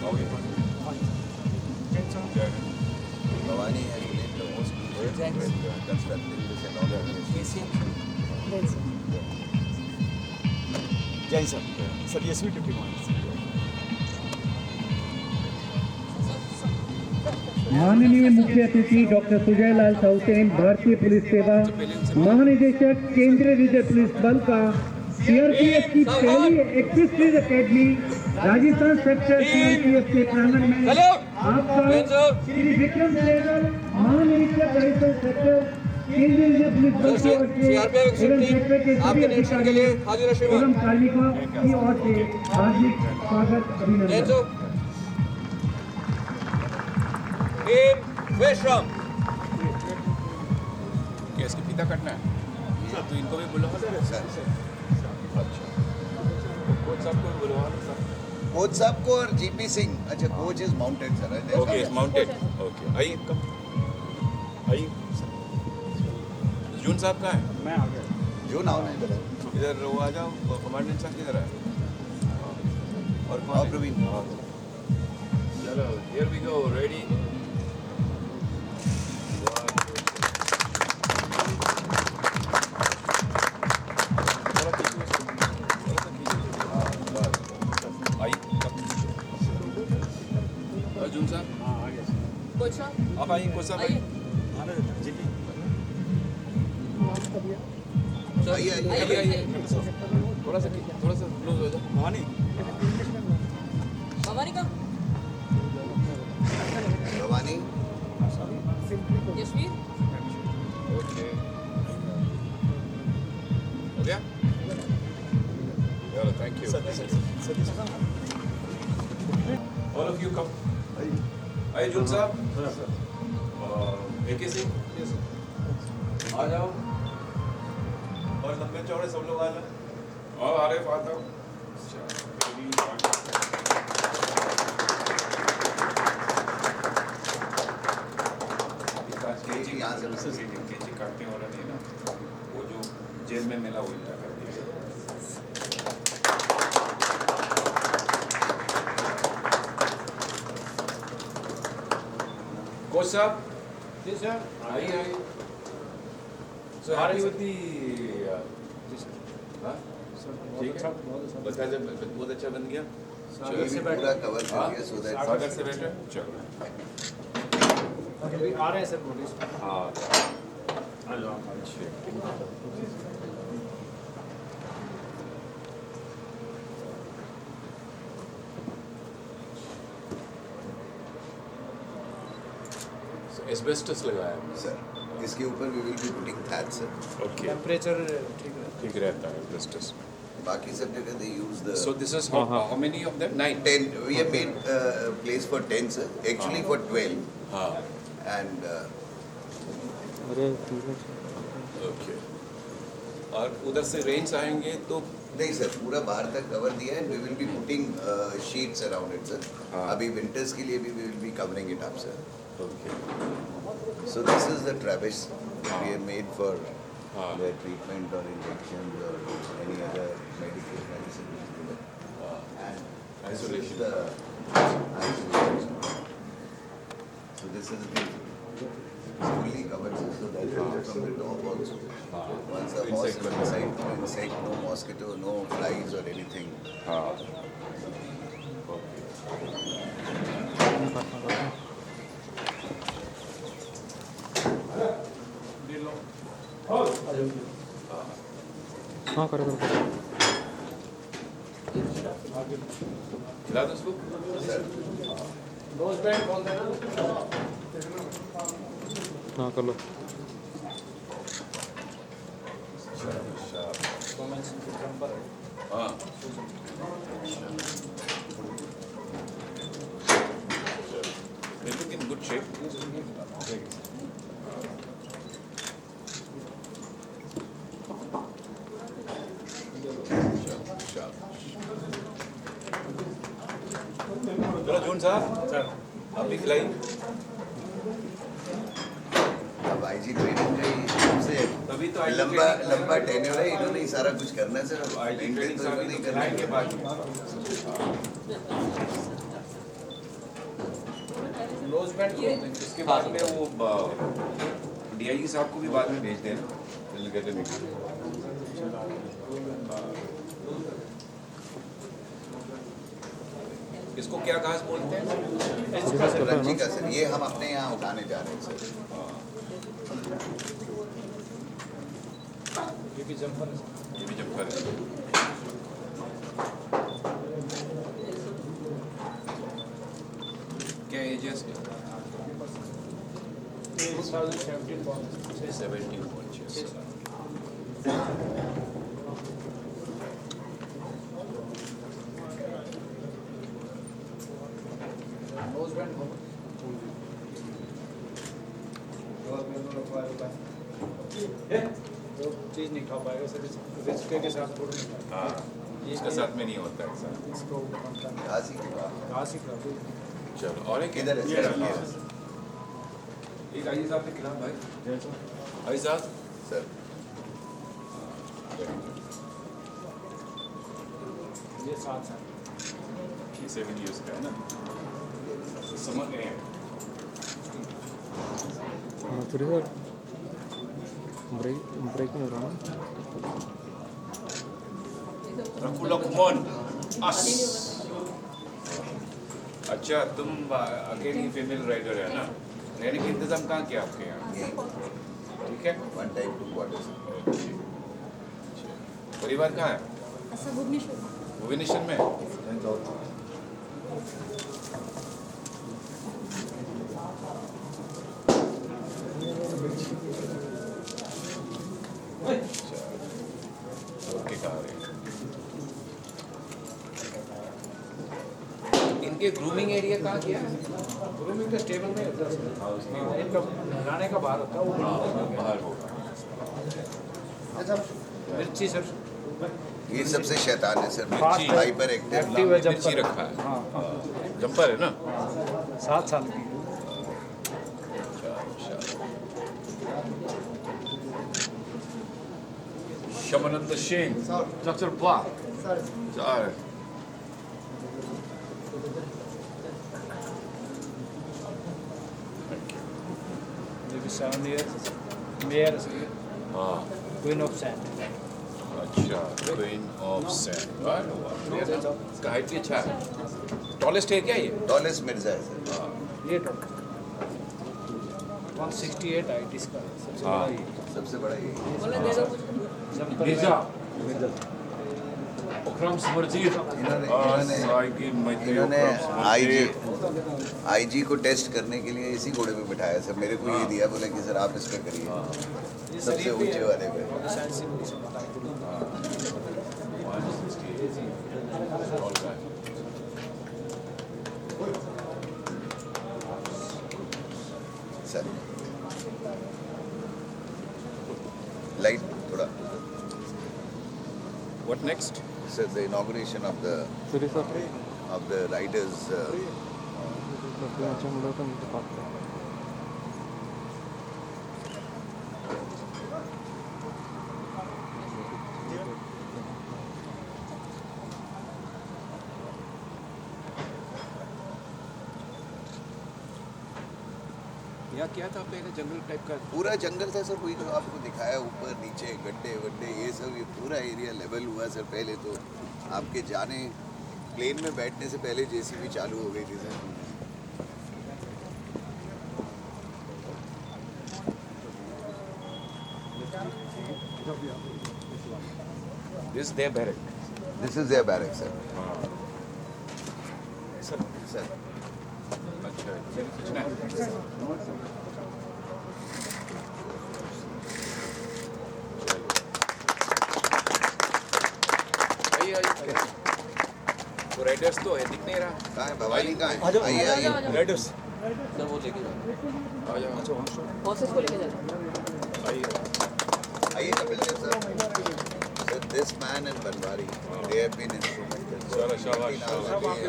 Okay. Bhavani has been the most constructive this and all that. जय sir sir Yashvi deputy माननीय मुख्य अतिथि doctor Sujay लाल साउसेन, भारतीय पुलिस सेवा महानिदेशक, केंद्रीय रिजर्व पुलिस बल का सीआरपीएफ की पहली axis academy Rajasthan sector CRPF के प्रांगण में आपका श्री विक्रम सहगल, महानिरीक्षक राजस्थान सेक्टर केंद्रीय रिजर्व पुलिस बल की ओर से एवं सेक्टर के सभी अधिकारियों एवं कार्मिकों की ओर से हार्दिक स्वागत, अभिनंदन। विश्राम। क्या इसकी फीता कटना है? तो इनको भी बुलवा दो सर। अच्छा, कोच साहब को भी बुलवा दो सर। कोच साहब को और जीपी सिंह। अच्छा, coach is mounted sir. Okay, is mounted. Okay, आइए कब आइए। जून साहब कहाँ है? मैं आ गया। जो नाम है इधर वो आ जाओ। कमांडेंट साहब किधर है? और कौन है? प्रवीण। चलो, here we go, ready. Arjun साहब, आप आइए। कोच साहब आइए। आइए आइए। थोड़ा सा क्लोज हो जाओ। भवानी भवानी का भवानी यशवीर ओके, हो गया? चलो, thank you. All of you come. आइए जून साहब। AK सिंह, आ जाओ। और लंबे चौड़े सब लोग आ जाओ। और आरिफ आता हूँ। यहाँ से कैची काटने वाला नहीं ना, वो जो जेल में मिला हुआ कर दिया। कोच साहब, जी सर, आइए। So happy with the हाँ? ठीक है, बता जब बहुत अच्छा बन गया। ये भी पूरा कवर कर दिया सो दैट सागर से बैठे चलो। आ रहे हैं सर नोटिस। हाँ, एस्बेस्टस लगाया है सर। इसके ऊपर we will be putting that sir. Okay, temperature ठीक रहता है एस्बेस्टस। बाकी सब जगह they use the So this is how many of them? 9. 10 we have made place for 10 sir, actually for 12 हाँ, and ओके। और उधर से रेंज आएंगे तो नहीं सर, पूरा बाहर तक कवर दिया है। We will be putting sheets around it sir. हाँ। अभी विंटर्स के लिए भी we will be covering it up sir. Okay, So this is the Travis we have made for हाँ, their treatment or injections or any other medical medicine. And this is Isolation. the isolation. So this is the fully covered so that from the top also. Once the horse is inside, no insect, no mosquito, no flies or anything. हाँ, हाँ करो करो खिला दो उसको। हाँ कर लो। हाँ, they look in good shape. चलो जून साहब, आप भी खिलाइए। अब आईजी ट्रेनिंग का ही सबसे तभी तो IG लंबा training- लंबा टेन्योर है। इन्होंने ही सारा कुछ करना है सर। IG मेंटेन ट्रेनिंग तो साहब इन्होंने ही करना खिलाएंगे है। बाद में। नोजबैंड इसके बाद में वो डीआईजी साहब को भी बाद में भेज देना फिल करने के लिए। इसको क्या घास बोलते हैं? रंजी का सर, ये हम अपने यहाँ उठाने जा रहे हैं सर। ये भी जंपर है। ये भी जंपर है। क्या एज है इसकी? 17.6 साल। नोजबैंड हो वो चीज़ नहीं खा पाएगा सर, रिस्क के साथ थोड़ा नहीं खाएगा। हाँ, इसके साथ में नहीं होता है ऐसा। इसको बनता है घास ही के बाद। घास ही खा दो। चलो और एक किधर है ये सर? रखिए। एक आइए साहब ने खिलाओ भाई। भाई साहब सर ये 7 साल ये 7 years का है ना, तो समझ गए हैं। सॉरी सर, ब्रेक नहीं हो रहा ना। रखो लक्ष्मण अस। अच्छा तुम अकेली फीमेल राइडर है ना, रहने का इंतजाम कहाँ किया आपके यहाँ? यही ठीक है। 1 टाइम 2 क्वार्टर्स। परिवार कहाँ है? असं भुवनेश्वर भुवनेश्वर में। ओके कहाँ रहे? इनके ग्रूमिंग एरिया कहाँ किया? ग्रूमिंग का स्टेबल में होता है सर। इनका नहाने का बाहर होता है वो बाहर होगा। मिर्ची सर ये सबसे शैतान है सर, मिर्ची। Hyper active. एक्टिव है मिर्ची जंपर। रखा है। हाँ जंपर है ना? 7 साल की शमानंद सिंह डॉक्टर वाह सर ये भी 7 ईयर मेयर हाँ क्वीन ऑफ सैंड अच्छा क्वीन ऑफ सैंड इसका हाइट भी अच्छा है। टॉलेस्ट है क्या ये? टॉलेस्ट मिर्जा है सर। ये टोटल 168 हाइट इसका सबसे हाँ। बड़ा ये सबसे बड़ा ये बोला दे दो कुछ जंपर मिर्जा अकरम समरजीत इन्होंने आईजी को टेस्ट करने के लिए इसी घोड़े पे बिठाया सर। मेरे को ये दिया, बोला कि सर आप इस पे करिए सबसे ऊंचे वाले पे। सर लाइट थोड़ा What next? Sir, the inauguration of the sorry sir, riders अच्छा मुला था मुझे पास यहाँ क्या था पहले जंगल टाइप का? पूरा जंगल था सर। वही तो आपको दिखाया, ऊपर नीचे गड्ढे वड्ढे ये सब, ये पूरा एरिया लेवल हुआ सर। पहले तो आपके जाने प्लेन में बैठने से पहले जेसीबी चालू हो गई थी sir. This is their barrack. This is their barrack sir. Sir sir अच्छा चलिए पूछना है। आइए आइए। वो राइडर्स तो है, दिख नहीं रहा। कहाँ है भवानी? कहाँ है? आइए आइए। राइडर्स सर वो लेके जाओ आ जाओ। प्रोसेस को लेके जाओ आइए आइए Kapil Dev sir. Sir, this man and Banwari, they have been instrumental. Shala, shabash, In our way,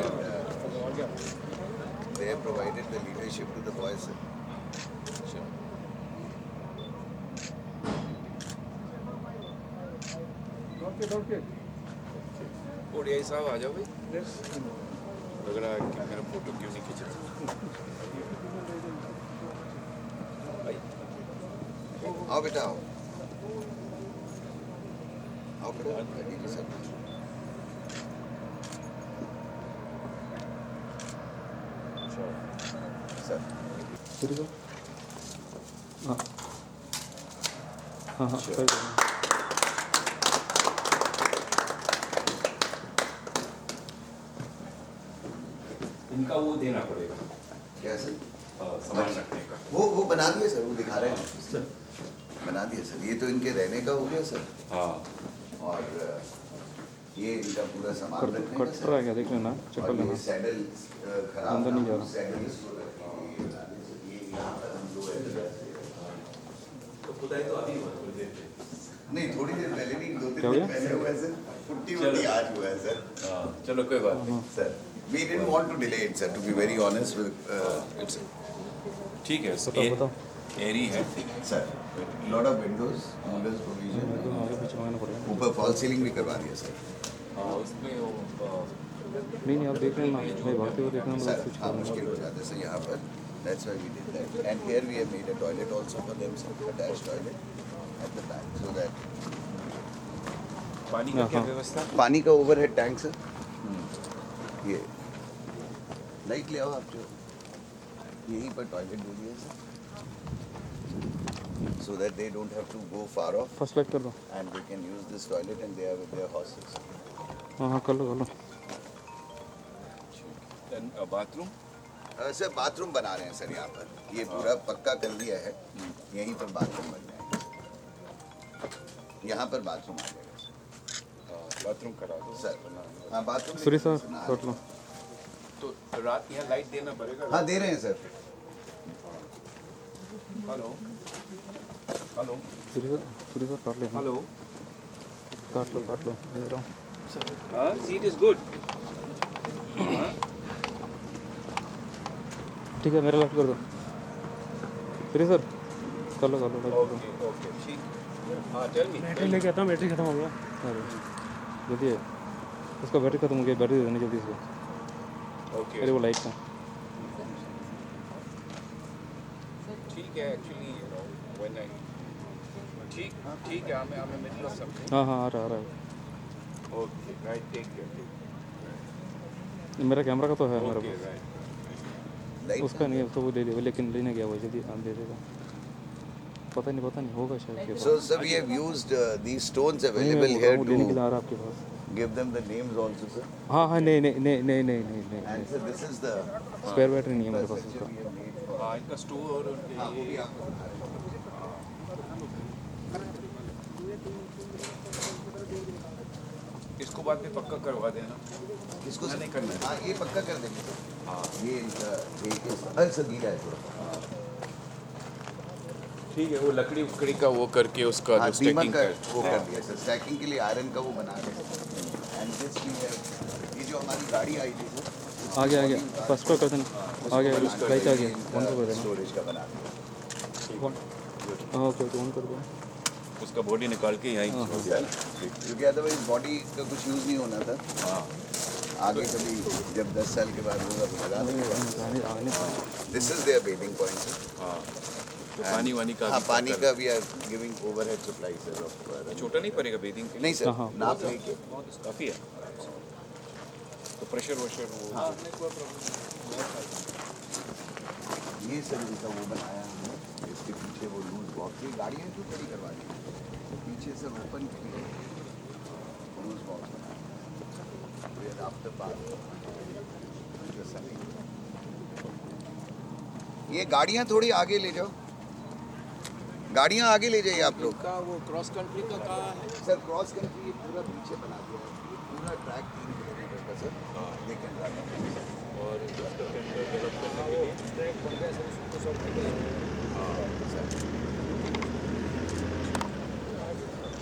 they have provided the leadership to the boys. Sir. Don't के ओडीआई साहब आ जाओ भाई। लग रहा है कि मेरा फोटो क्यों नहीं खींच रहा भाई आओ बेटा आओ आओ बेटा दीजिए सर सर सूर्य सर हाँ हाँ हाँ कर दो। इनका वो देना पड़ेगा क्या सर सामान रखने का वो बना दिए सर वो दिखा रहे हैं सर बना दिए सर ये तो इनके रहने का हो गया सर हाँ और ये इनका पूरा सामान कट रखने का कट सर रहा है क्या देख लेना चेक कर और लेना ये सैडल खराब अंदर नहीं जा रहा। सैडल ये यहाँ पर हम जो है नहीं थोड़ी देर पहले नहीं 2-3 क्या हो दिन गया? पहले हुआ है सर पुट्टी वुट्टी आज हुआ है सर चलो कोई बात नहीं sir we didn't want to delay it sir to be very honest with it's ठीक है बताओ एरी है sir lot of windows windows provision आगे पीछे मांगना पड़ेगा ऊपर फॉल सीलिंग भी करवा दिया सर उसमें वो नहीं नहीं आप देख लेना मैं भागते हुए देखना सर मतलब कुछ हाँ मुश्किल हो जाता है सर यहाँ पर that's why we did that and here we have made a toilet also for them sir attached toilet at the back so that पानी का क्या व्यवस्था पानी का ओवरहेड टैंक सर ये लाइट ले आओ आप जो यहीं पर टॉयलेट दे दिया sir so that they don't have to go far off first light कर दो and they can use this toilet and they are with their horses. हाँ हाँ कर लो बाथरूम सर बाथरूम बना रहे हैं सर यहाँ पर ये पूरा पक्का कर दिया है यहीं पर बाथरूम बन जाएगा यहाँ पर बाथरूम आ जाएगा बाथरूम करा दो सर हाँ बाथरूम सूर्य सर कर लो तो रात यहाँ लाइट देना पड़ेगा हाँ दे रहे हैं सर हेलो हेलो सूर्य सर काट ले हेलो काट लो दे रहा हूँ हाँ सीट इज गुड ठीक है मेरा लाइट कर दो सूर्य सर कर लो लाइट कर दो ओके ओके ठीक हाँ टेल मी बैटरी लेके आता हूँ बैटरी खत्म हो गया अरे जल्दी है उसका बैटरी खत्म हो गया बैटरी दे देना जल्दी से ओके अरे वो लाइट का ठीक है actually you know when I ठीक है I'm in middle of something हाँ हाँ आ रहा है ओके राइट टेक केयर मेरा कैमरा का तो है मेरा ओके पास राइट लाइट उसका नहीं है तो वो दे देगा लेकिन लेने गया वो जल्दी दे देगा पता नहीं होगा शायद के So sir we have used these stones नहीं, available मैं here वो लेने के लिए to आ रहा आपके पास give them the names also sir हाँ हाँ नहीं and sir this is the spare battery नहीं है मेरे पास उसका we have made for हाँ इनका स्टोर और उनके हाँ वो भी ये आपको बता रहे हैं इसको बाद में पक्का करवा देना इसको नहीं करना है। हाँ ये पक्का कर देंगे सर हाँ ये इनका अरे सर गीला है थोड़ा ठीक है वो लकड़ी उकड़ी का वो करके उसका हाँ जो दीमक स्टैकिंग का कर वो कर दिया सर स्टैकिंग के लिए आयरन का वो बना रहे हैं एंड दिस भी है ये जो हमारी गाड़ी आई थी सर आ गया फर्स्ट को कर देना आ गया लाइट आ गया ऑन कर देना स्टोरेज का बना दिया हाँ ओके ऑन कर दो उसका बॉडी निकाल के यहीं छोड़ दिया क्योंकि अदरवाइज बॉडी का कुछ यूज़ नहीं होना था हाँ आगे कभी जब 10 साल के बाद होगा तो लगा देंगे आने this is their bathing point हाँ तो पानी वानी का हाँ भी पानी पक्का का भी are giving overhead supply sir छोटा नहीं पड़ेगा बेदिंग के लिए नहीं सर हाँ, नाप लेके काफ़ी है तो प्रेशर वशर वो ये सर इनका वो बनाया हमने इसके पीछे वो लूज बॉक्स ये गाड़ियाँ क्यों खड़ी करवा दी पीछे सर ओपन के लिए लूज बॉक्स बनाया आफ्टर पार्क ये गाड़ियाँ थोड़ी आगे ले जाओ गाड़ियाँ आगे ले जाइए आप लोग का वो क्रॉस कंट्री का कहाँ है सर क्रॉस कंट्री ये पूरा पीछे बना दिया है ये पूरा ट्रैक 3 किलोमीटर का सर लेकिन और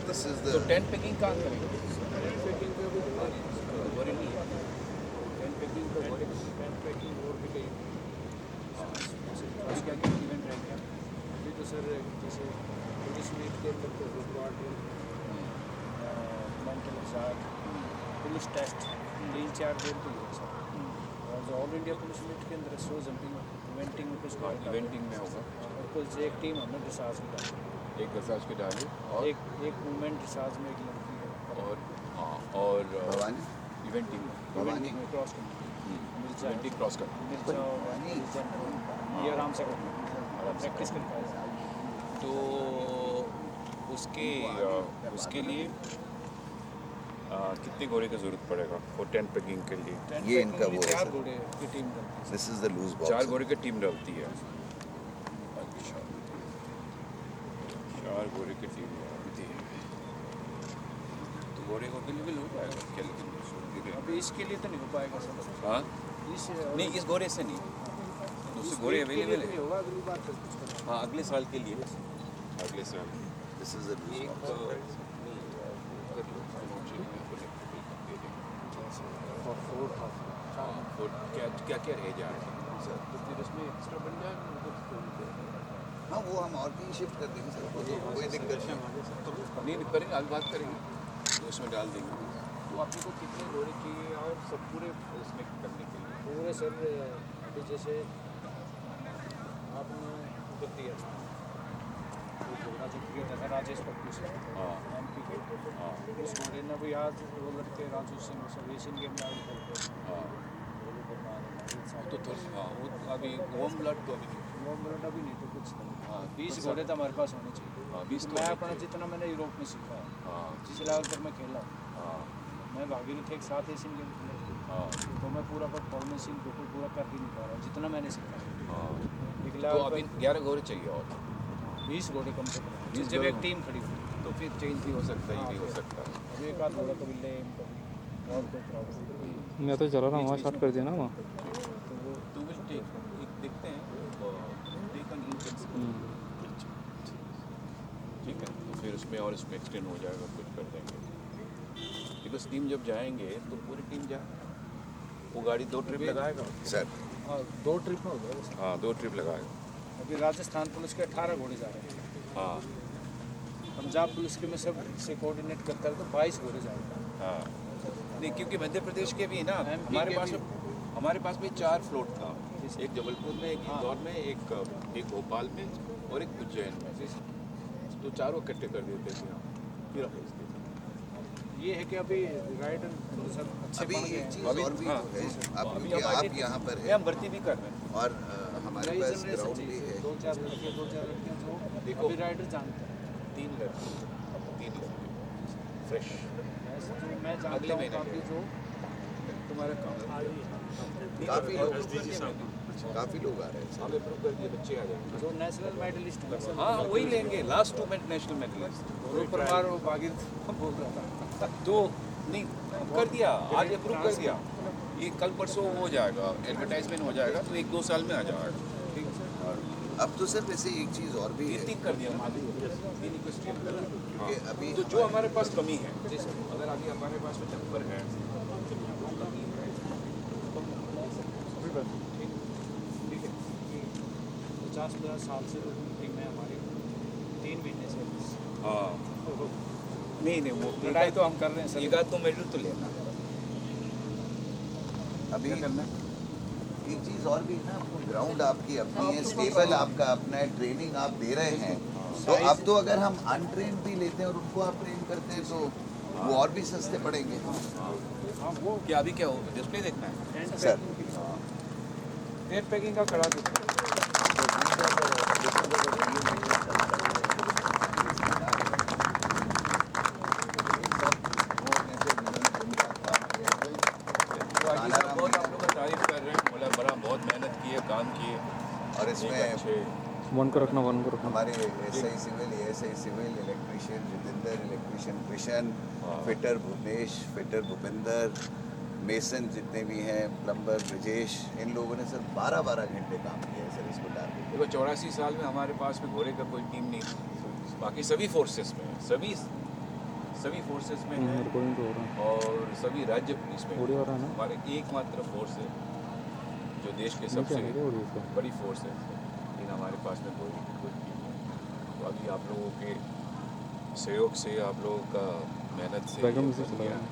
दिस इज तो द टेंट पिकिंग कहाँ करेंगे क्या क्या इवेंट रहेंगे अभी तो सर जैसे पुलिस मीट के अंदर तो स्क्वाड मेंटल साथ पुलिस टेस्ट 3-4 दिन तो हुआ सर और जो ऑल इंडिया पुलिस मीट के अंदर सो जंपिंग इवेंटिंग में कुछ और इवेंटिंग में होगा और कुछ एक टीम हमने ड्रेसाज में डाली, एक ड्रेसाज के डाले और एक मूवमेंट ड्रेसाज में एक लड़की है और हाँ और भवानी इवेंटिंग भवानी में क्रॉस करना, मिर्जा इवेंटिंग क्रॉस कर मिर्जा और ये आराम से करना, प्रैक्टिस करता है। तो उसके लिए कितने घोड़े की ज़रूरत पड़ेगा वो टेंट पेगिंग के लिए? ये इनका वो है चार सर। घोड़े की टीम करती है। This is the loose 4 box. घोड़े की टीम डालती है। अच्छा 4 घोड़े की टीम डालती है तो घोड़े को अवेलेबल हो पाएगा क्या? लेकिन अभी इसके लिए तो नहीं हो पाएगा सर। हाँ इस नहीं इस घोड़े से नहीं, दूसरे घोड़े अवेलेबल है। होगा अगली बार फिर कुछ करना। हाँ अगले साल के लिए, अगले साल दिस इज द लूज एक बॉक्स। और फोर था क्या क्या क्या रह जाए तो फिर उसमें एक्स्ट्रा बन जाएगा। हाँ वो हम और भी शिफ्ट कर देंगे सर, वो तो कोई दिक्कत नहीं। नहीं करेंगे, आज बात करेंगे तो उसमें डाल देंगे। तो आपने को कितने घोड़े चाहिए और सब पूरे उसमें करने के लिए? पूरे सर अभी जैसे आपने कर दिया था वो घोड़ा जो किया था राजेश पप्पू से हाँ MP के, हाँ उस घोड़े ने भी आज वो लड़के राजू सिंह सब एशियन गेम में आगे खेलते हैं। हाँ वो भी करना है। तो थोड़ा हाँ वो अभी वॉर्म ब्लड तो अभी नहीं। वो मिनट अभी नहीं तो कुछ नहीं। हाँ 20 घोड़े तो हमारे पास होने चाहिए। हाँ 20 मैं अपना जितना मैंने यूरोप में सीखा है, हाँ जिस लेवल तक मैं खेला हूँ, हाँ मैं भागीरथ एक साथ एशियन गेम खेला हाँ तो मैं पूरा परफॉर्मेंस बिल्कुल पूरा कर ही नहीं पा रहा हूँ जितना मैंने सीखा है। हाँ एक तो लेवल अभी पर 11 घोड़े चाहिए और 20 घोड़े कम से कम 20 जब घोड़े एक टीम खड़ी हुई तो फिर चेंज भी हो सकता है, ये भी हो सकता है। अभी एक आध घोड़ा कभी लेम कभी और कोई प्रॉब्लम मैं तो चला रहा हूँ वहाँ स्टार्ट कर दिया ना वहाँ। तो वो टू विल टेक एक देखते हैं टेक एन इंच ठीक है तो फिर उसमें और इसमें एक्सटेंड हो जाएगा, कुछ कर देंगे। बिकॉज टीम जब जाएंगे तो पूरी टीम जाए, वो गाड़ी 2 ट्रिप लगाएगा सर हाँ 2 ट्रिप में हो गया। हाँ 2 ट्रिप लगाएगा। अभी राजस्थान पुलिस के 18 घोड़े जा रहे हैं, हाँ पंजाब पुलिस के में सब से कोऑर्डिनेट करता है तो 22 घोड़े जाएंगे। हाँ नहीं क्योंकि मध्य प्रदेश के भी ना MP हमारे पास भी 4 फ्लोट था, एक जबलपुर में, एक इंदौर में, एक भोपाल में और एक उज्जैन में, तो चारों इकट्ठे कर देते थे हम फिर ये है कि अभी राइडर सब अच्छे अभी बन गए एक हैं। चीज़ अभी- और भी हाँ, है, अब अभी क्योंकि हमारे- आप यहाँ पर ये हैं हम भर्ती भी कर रहे हैं। और हमारे नई पास जनरेशन ग्राउंड भी चाहिए, है। 2-4 लड़के 2-4 लड़कियाँ जो देखो। अभी राइडर जानते हैं। 3 लड़के फ्रेश ऐसे जो मैं जानता अगले हूँ महीने काफ़ी जो तुम्हारा काम काफ़ी लोग हम काफ़ी लोग आ रहे हैं। अप्रूव कर दिए, बच्चे आ जाएंगे। जो नेशनल मेडलिस्ट हुए सब हाँ वही लेंगे, लास्ट 2 नेशनल मेडलिस्ट। वो परमार वो भागीरथ बोल रहा था। तो नहीं कर दिया, आज अप्रूव कर दिया, ये कल परसों हो जाएगा, एडवर्टाइजमेंट हो जाएगा तो 1-2 साल में आ जाएगा। अब तो सर वैसे एक चीज़ और भी है 3 कर दिया मालूम, 3 को स्ट्रीम कर दिया। कि अभी तो जो हमारे पास कमी है, अगर अभी हमारे पास में नंबर है, ठीक है 50-50 साल से टीम है हमारी 3 महीने से हाँ नहीं वो लड़ाई तो हम कर रहे हैं सर। एक आध तो मेडल तो लेना है। अभी क्या करना है? एक चीज़ और भी है ना, आपको ग्राउंड आपकी अपनी है, स्टेबल आपका अपना है, ट्रेनिंग आप दे रहे हैं, तो अब तो अगर हम अनट्रेन भी लेते हैं और उनको आप ट्रेन करते हैं तो वो और भी सस्ते पड़ेंगे। हाँ वो क्या अभी क्या हो, डिस्प्ले देखना है? सर टेप पैकिंग का करा देते हैं। तो आगे सब बहुत आप लोग का तारीफ कर रहे हैं, बोला बड़ा बहुत मेहनत की है, काम किए और एक इसमें अच्छे वन को रखना हमारे SI civil electrician Jitendra, electrician Krishna, हाँ। Fitter Bhuvanesh, fitter Bhupendra, mason जितने भी हैं, प्लम्बर ब्रजेश, इन लोगों ने सर 12-12 घंटे काम किया है सर इसको डालने के देखो 84 साल में हमारे पास में घोड़े का कोई टीम नहीं थी, बाकी सभी फोर्सेस में है, सभी फोर्सेस में है रिकॉर्डिंग तो हो रहा है, और सभी राज्य पुलिस में ऑडियो आ रहा है ना? हमारे एकमात्र फोर्स है जो देश के नीचे सबसे आने दो ऑडियो को। बड़ी फोर्स है, लेकिन हमारे पास में कोई टीम नहीं। तो अभी आप लोगों के सहयोग से, आप लोगों का मेहनत से बैकग्राउंड ये म्यूजिक बन चला गया। रहा है।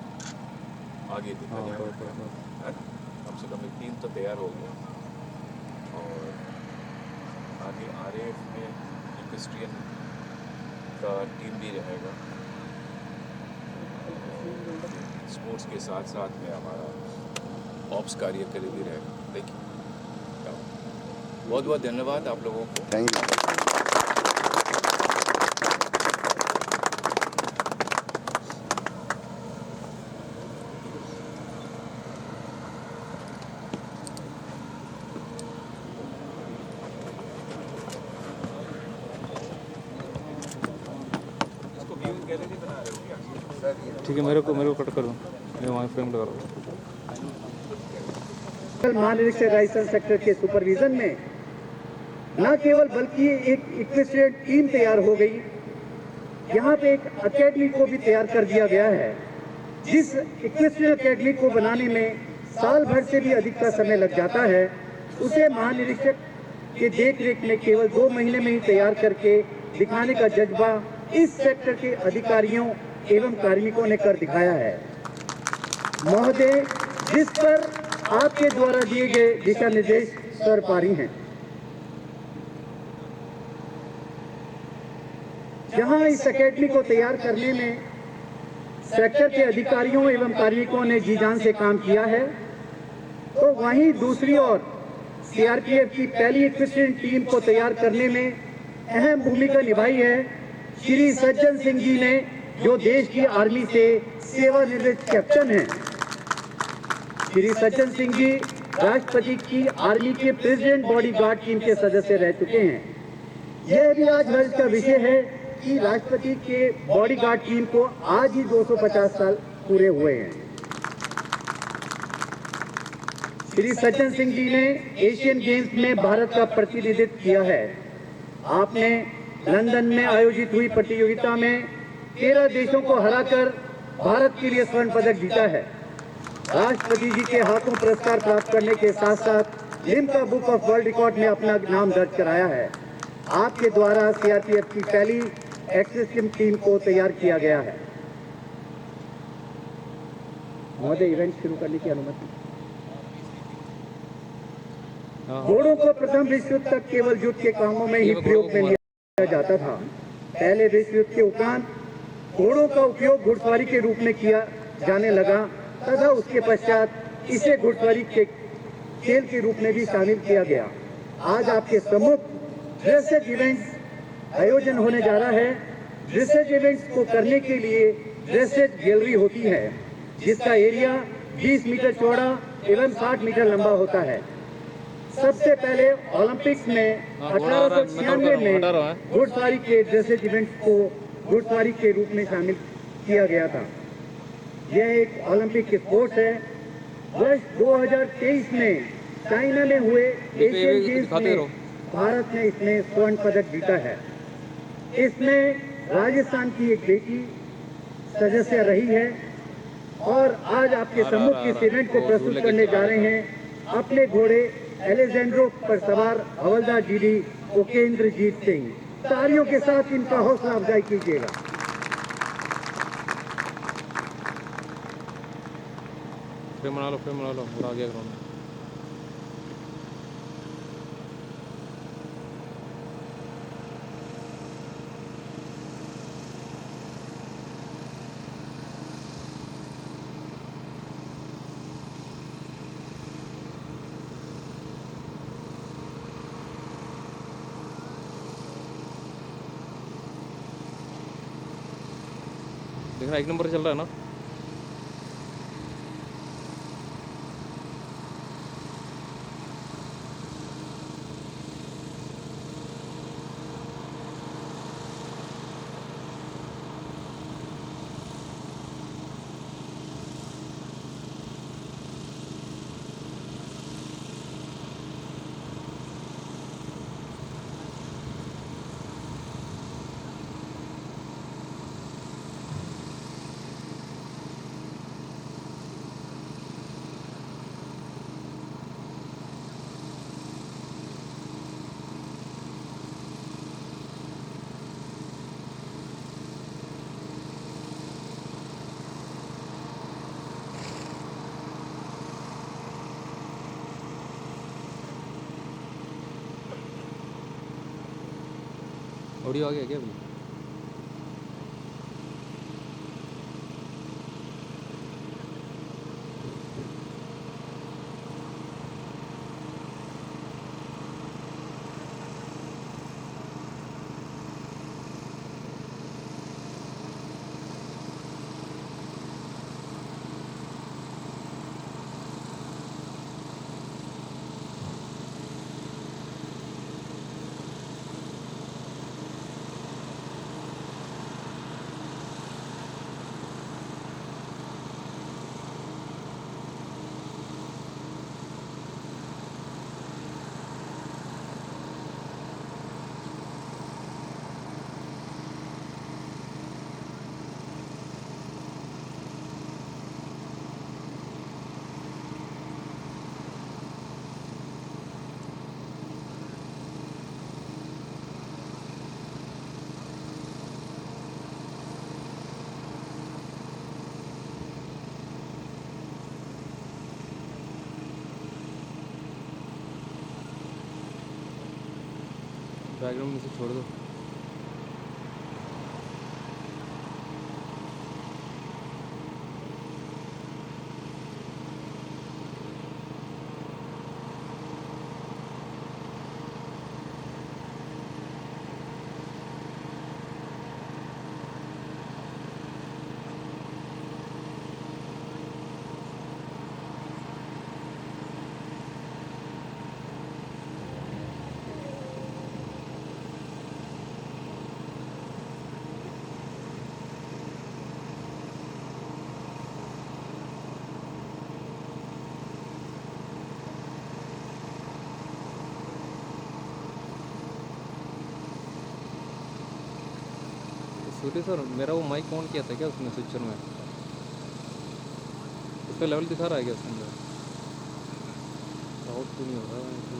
आगे देखा हाँ जाएगा, बस। है ना? हम सब कम से 3 तो तैयार हो गया और आगे RAF में इक्वेस्ट्रियन का टीम भी रहेगा। स्पोर्ट्स के साथ साथ में हमारा ऑप्स कार्य के लिए भी रहेगा। देखिए, बहुत बहुत धन्यवाद आप लोगों को। Thank you. इसको व्यूइंग गैलरी बना रहे हो क्या? ठीक है, मेरे को कट कर दो, मैं वहाँ फ्रेम लगा रहा हूँ। महानिरीक्षक राजस्थान सेक्टर के सुपरविजन में न केवल बल्कि एक इक्विस्ट्रियन टीम तैयार हो गई, यहाँ पे एक अकेडमी को भी तैयार कर दिया गया है। जिस इक्विस्ट्रियन अकेडमी को बनाने में साल भर से भी अधिक का समय लग जाता है, उसे महानिरीक्षक के देख रेख में केवल 2 महीने में ही तैयार करके दिखाने का जज्बा इस सेक्टर के अधिकारियों एवं कार्मिकों ने कर दिखाया है। महोदय, जिस पर आपके द्वारा दिए गए दिशा निर्देश सर्वपारी हैं, जहां इस एकेडमी को तैयार करने में सेक्टर के अधिकारियों एवं कार्मिकों ने जी जान से काम किया है, तो वहीं दूसरी ओर CRPF की पहली इक्विस्ट्रियन टीम को तैयार करने में अहम भूमिका निभाई है श्री सज्जन सिंह जी ने, जो देश की आर्मी से सेवानिवृत्त कैप्टन हैं। श्री सज्जन सिंह जी राष्ट्रपति की आर्मी के प्रेसिडेंट बॉडीगार्ड टीम के सदस्य रह चुके हैं। यह भी आज हर्ष का विषय है कि राष्ट्रपति के बॉडीगार्ड टीम को आज ही 250 साल पूरे हुए हैं। श्री सज्जन सिंह जी ने एशियन गेम्स में भारत का प्रतिनिधित्व किया है। आपने लंदन में आयोजित हुई प्रतियोगिता में 13 देशों को हराकर भारत के लिए स्वर्ण पदक जीता है। राष्ट्रपति जी के हाथों पुरस्कार प्राप्त करने के साथ साथ Limca book of world record में अपना नाम दर्ज कराया है। आपके द्वारा CRPF की पहली एक्सिस्टिंग टीम को तैयार किया गया है। महोदय, इवेंट शुरू करने की अनुमति। घोड़ों को प्रथम विश्व युद्ध तक केवल युद्ध के कामों में ही प्रयोग में लिया जाता था। पहले विश्व युद्ध के उपरांत घोड़ों का उपयोग घुड़सवारी के रूप में किया जाने लगा तथा उसके पश्चात इसे घुड़सवारी के खेल के रूप में भी शामिल किया गया। आज आपके सम्मुख ड्रेसेज इवेंट्स आयोजन होने जा रहा है। ड्रेसेज इवेंट्स को करने के लिए ड्रेसेज गैलरी होती है, जिसका एरिया 20 मीटर चौड़ा एवं 60 मीटर लंबा होता है। सबसे पहले ओलंपिक्स में 1896 में घुड़सवारी के ड्रेसेज इवेंट्स को घुड़सवारी के रूप में शामिल किया गया था। यह एक ओलंपिक स्पोर्ट्स है। वर्ष 2023 में चाइना में हुए एशियन गेम्स में भारत ने इसमें स्वर्ण पदक जीता है। इसमें राजस्थान की एक बेटी सदस्य रही है और आज आपके सम्मुख इस इवेंट को प्रस्तुत करने जा रहे हैं अपने घोड़े एलेजेंड्रो पर सवार हवलदार GD उपेंद्रजीत सिंह। तालियों के साथ इनका हौसला अफजाई कीजिएगा। फ्रेम बना लो, पूरा आ गया ग्राउंड। देखना 1 नंबर चल रहा है ना। ऑडियो आ गया क्या अभी? बैकग्राउंड में से छोड़ दो। सूर्य सर, मेरा वो माइक ऑन किया था क्या उसने स्विचर में? उसका लेवल दिखा रहा है क्या उसके अंदर? आउट तो नहीं हो रहा है तो।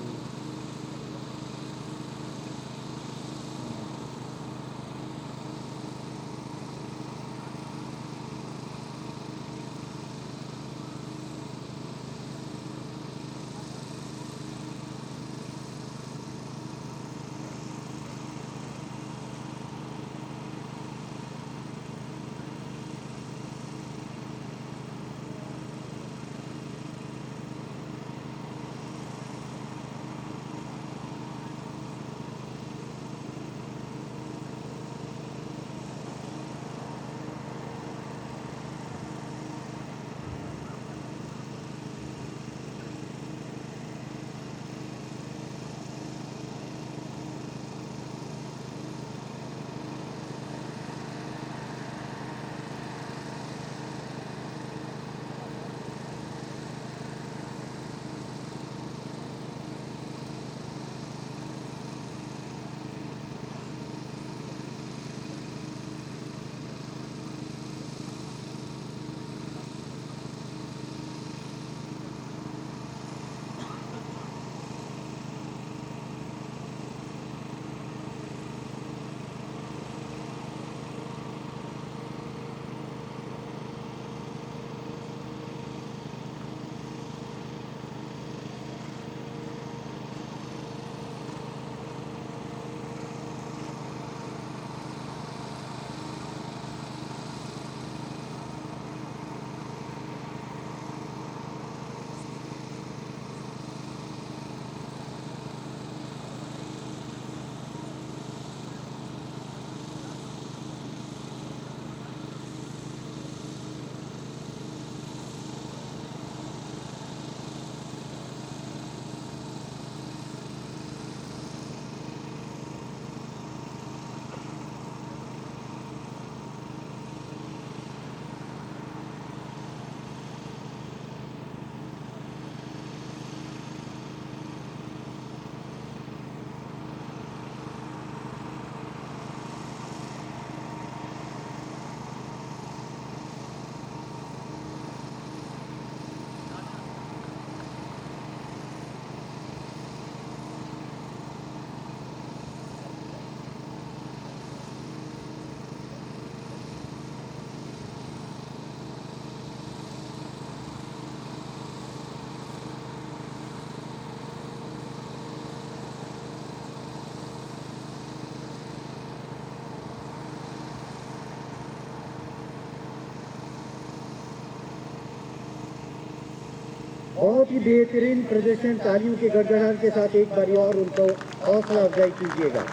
बहुत ही बेहतरीन प्रदर्शन, तालियों के गड़गड़ाहट के साथ एक बार और उनको हौसला अफजाई कीजिएगा।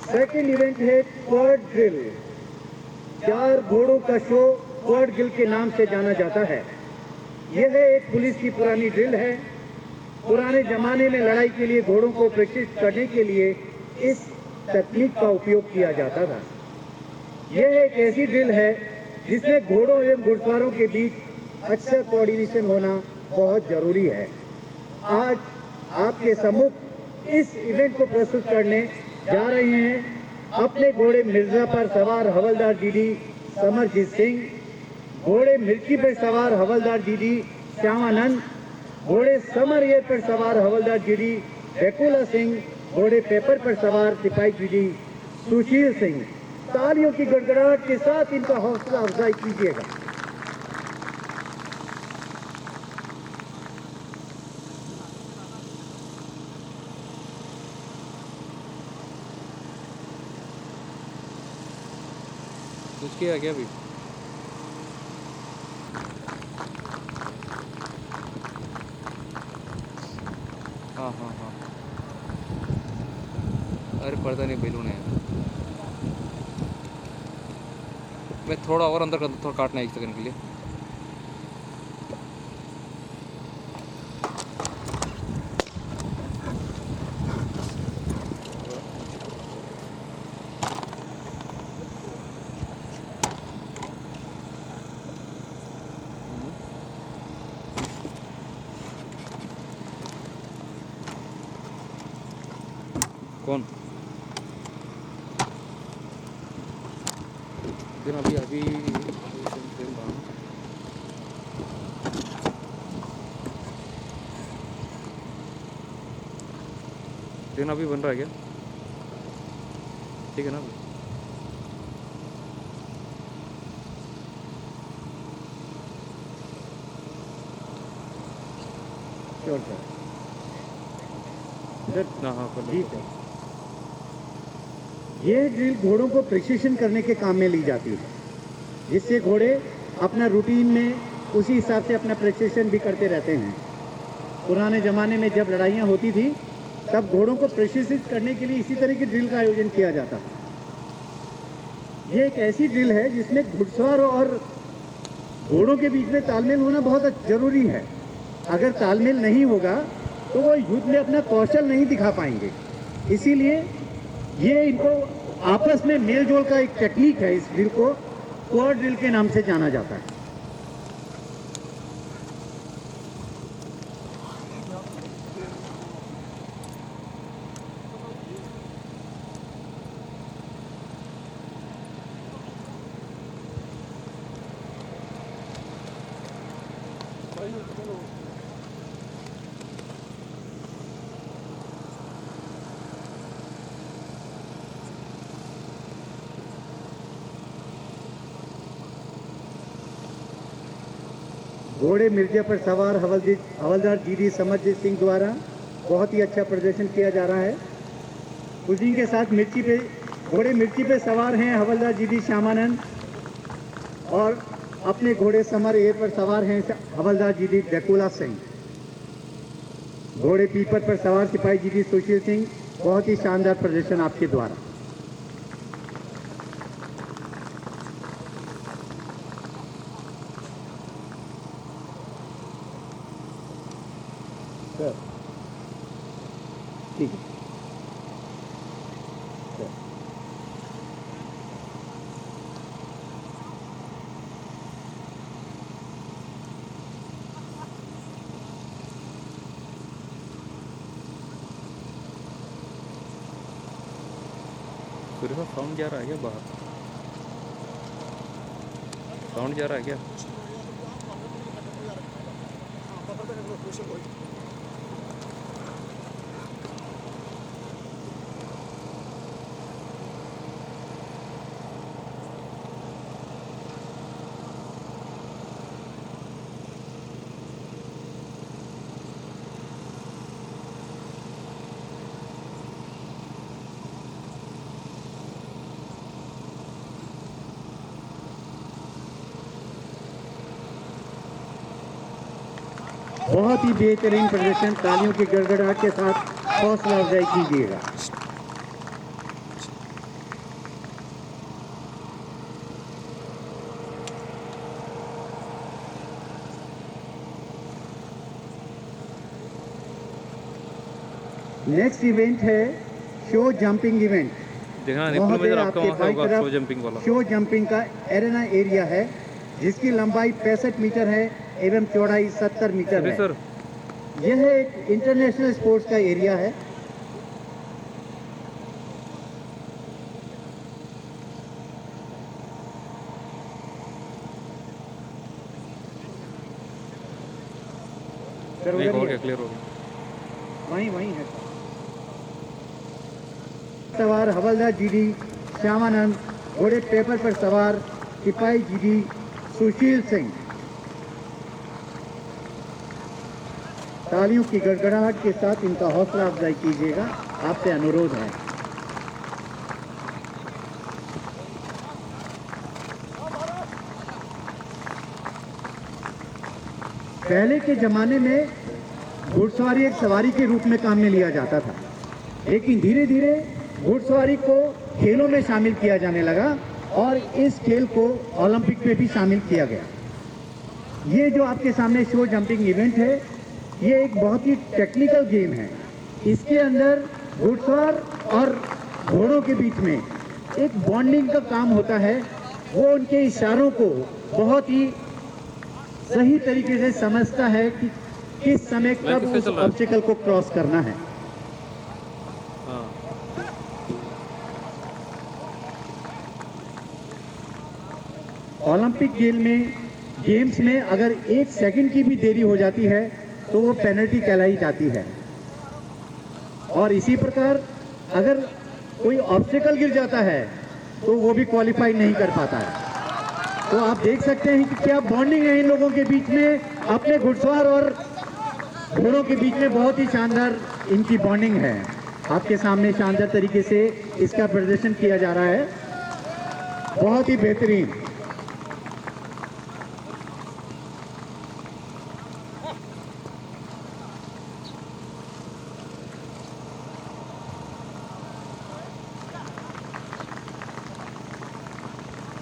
सेकंड इवेंट है क्वाड ड्रिल। 4 घोड़ों का शो क्वाड ड्रिल के नाम से जाना जाता है। यह एक पुलिस की पुरानी ड्रिल है। पुराने जमाने में लड़ाई के लिए घोड़ों को प्रशिक्षित करने के लिए इस तकनीक का उपयोग किया जाता था। यह एक ऐसी ड्रिल है जिसमें घोड़ों एवं घुड़सवारों के बीच अच्छा कोऑर्डिनेशन होना बहुत जरूरी है। आज आपके सम्मुख इस इवेंट को प्रस्तुत करने जा रहे हैं अपने घोड़े मिर्जा पर सवार हवलदार डीडी समरजीत सिंह, घोड़े मिर्ची पर सवार हवलदार डीडी श्यामानंद, घोड़े समरये पर सवार हवलदार डीडी बेकुला सिंह, घोड़े पेपर पर सवार सिपाही डीडी सुशील सिंह। तालियों की गड़गड़ाहट के साथ इनका हौसला अफजाई कीजिएगा। कुछ किया क्या अभी? हाँ हाँ हाँ, अरे पता नहीं बैलून है। मैं थोड़ा और अंदर कर, थोड़ा काटना है 1 सेकंड के लिए। कौन दिन अभी अभी दिन अभी बन रहा है क्या? ठीक है ना अभी? Sure sir. हाँ हाँ कर लो। जी सर। ये ड्रिल घोड़ों को प्रशिक्षण करने के काम में ली जाती है, जिससे घोड़े अपना रूटीन में उसी हिसाब से अपना प्रशिक्षण भी करते रहते हैं। पुराने ज़माने में जब लड़ाइयाँ होती थी तब घोड़ों को प्रशिक्षित करने के लिए इसी तरह की ड्रिल का आयोजन किया जाता था। ये एक ऐसी ड्रिल है जिसमें घुड़सवार और घोड़ों के बीच में तालमेल होना बहुत जरूरी है। अगर तालमेल नहीं होगा तो वो युद्ध में अपना कौशल नहीं दिखा पाएंगे। इसीलिए ये इनको आपस में मेल जोल का एक टेक्निक है। इस ड्रिल को क्वाड ड्रिल के नाम से जाना जाता है। घोड़े मिर्जा पर सवार हवलदार डीडी समरजीत सिंह द्वारा बहुत ही अच्छा प्रदर्शन किया जा रहा है। उसी के साथ घोड़े मिर्ची पे सवार हैं हवलदार डीडी श्यामानंद और अपने घोड़े समर ए पर सवार हैं हवलदार डीडी बेकुला सिंह। घोड़े पीपर पर सवार सिपाही डीडी सुशील सिंह। बहुत ही शानदार प्रदर्शन आपके द्वारा। सर ठीक है सर। सूर्य का साउंड जा रहा है क्या बाहर? साउंड जा रहा है क्या? बहुत ही बेहतरीन प्रदर्शन, तालियों की गड़गड़ाहट के साथ हौसला अफजाई कीजिएगा। नेक्स्ट इवेंट है शो जंपिंग इवेंट। देखना निपुण में जरा आपका आपके वहाँ बाईं होगा तरफ शो जंपिंग वाला। शो जंपिंग का एरेना एरिया है, जिसकी लंबाई 65 मीटर है एवं चौड़ाई 70 मीटर अरे है। सर यह एक इंटरनेशनल स्पोर्ट्स का एरिया है। नहीं हो गया, क्लियर हो गया। वहीं है सवार हवलदार जीडी श्यामानंद, घोड़े पेपर पर सवार सिपाही जीडी सुशील सिंह। तालियों की गड़गड़ाहट के साथ इनका हौसला अफजाई कीजिएगा, आपसे अनुरोध है। पहले के जमाने में घुड़सवारी एक सवारी के रूप में काम में लिया जाता था, लेकिन धीरे धीरे घुड़सवारी को खेलों में शामिल किया जाने लगा और इस खेल को ओलंपिक में भी शामिल किया गया। ये जो आपके सामने शो जंपिंग इवेंट है, ये एक बहुत ही टेक्निकल गेम है। इसके अंदर घुड़सवार और घोड़ों के बीच में एक बॉन्डिंग का काम होता है। वो उनके इशारों को बहुत ही सही तरीके से समझता है कि किस समय कब उस ऑब्स्टिकल को क्रॉस करना है। हाँ ओलंपिक गेम्स में अगर 1 सेकंड की भी देरी हो जाती है तो वो पेनल्टी कहलाई जाती है। और इसी प्रकार अगर कोई ऑब्स्टिकल गिर जाता है तो वो भी क्वालिफाई नहीं कर पाता है। तो आप देख सकते हैं कि क्या बॉन्डिंग है इन लोगों के बीच में। अपने घुड़सवार और घोड़ों के बीच में बहुत ही शानदार इनकी बॉन्डिंग है। आपके सामने शानदार तरीके से इसका प्रदर्शन किया जा रहा है, बहुत ही बेहतरीन।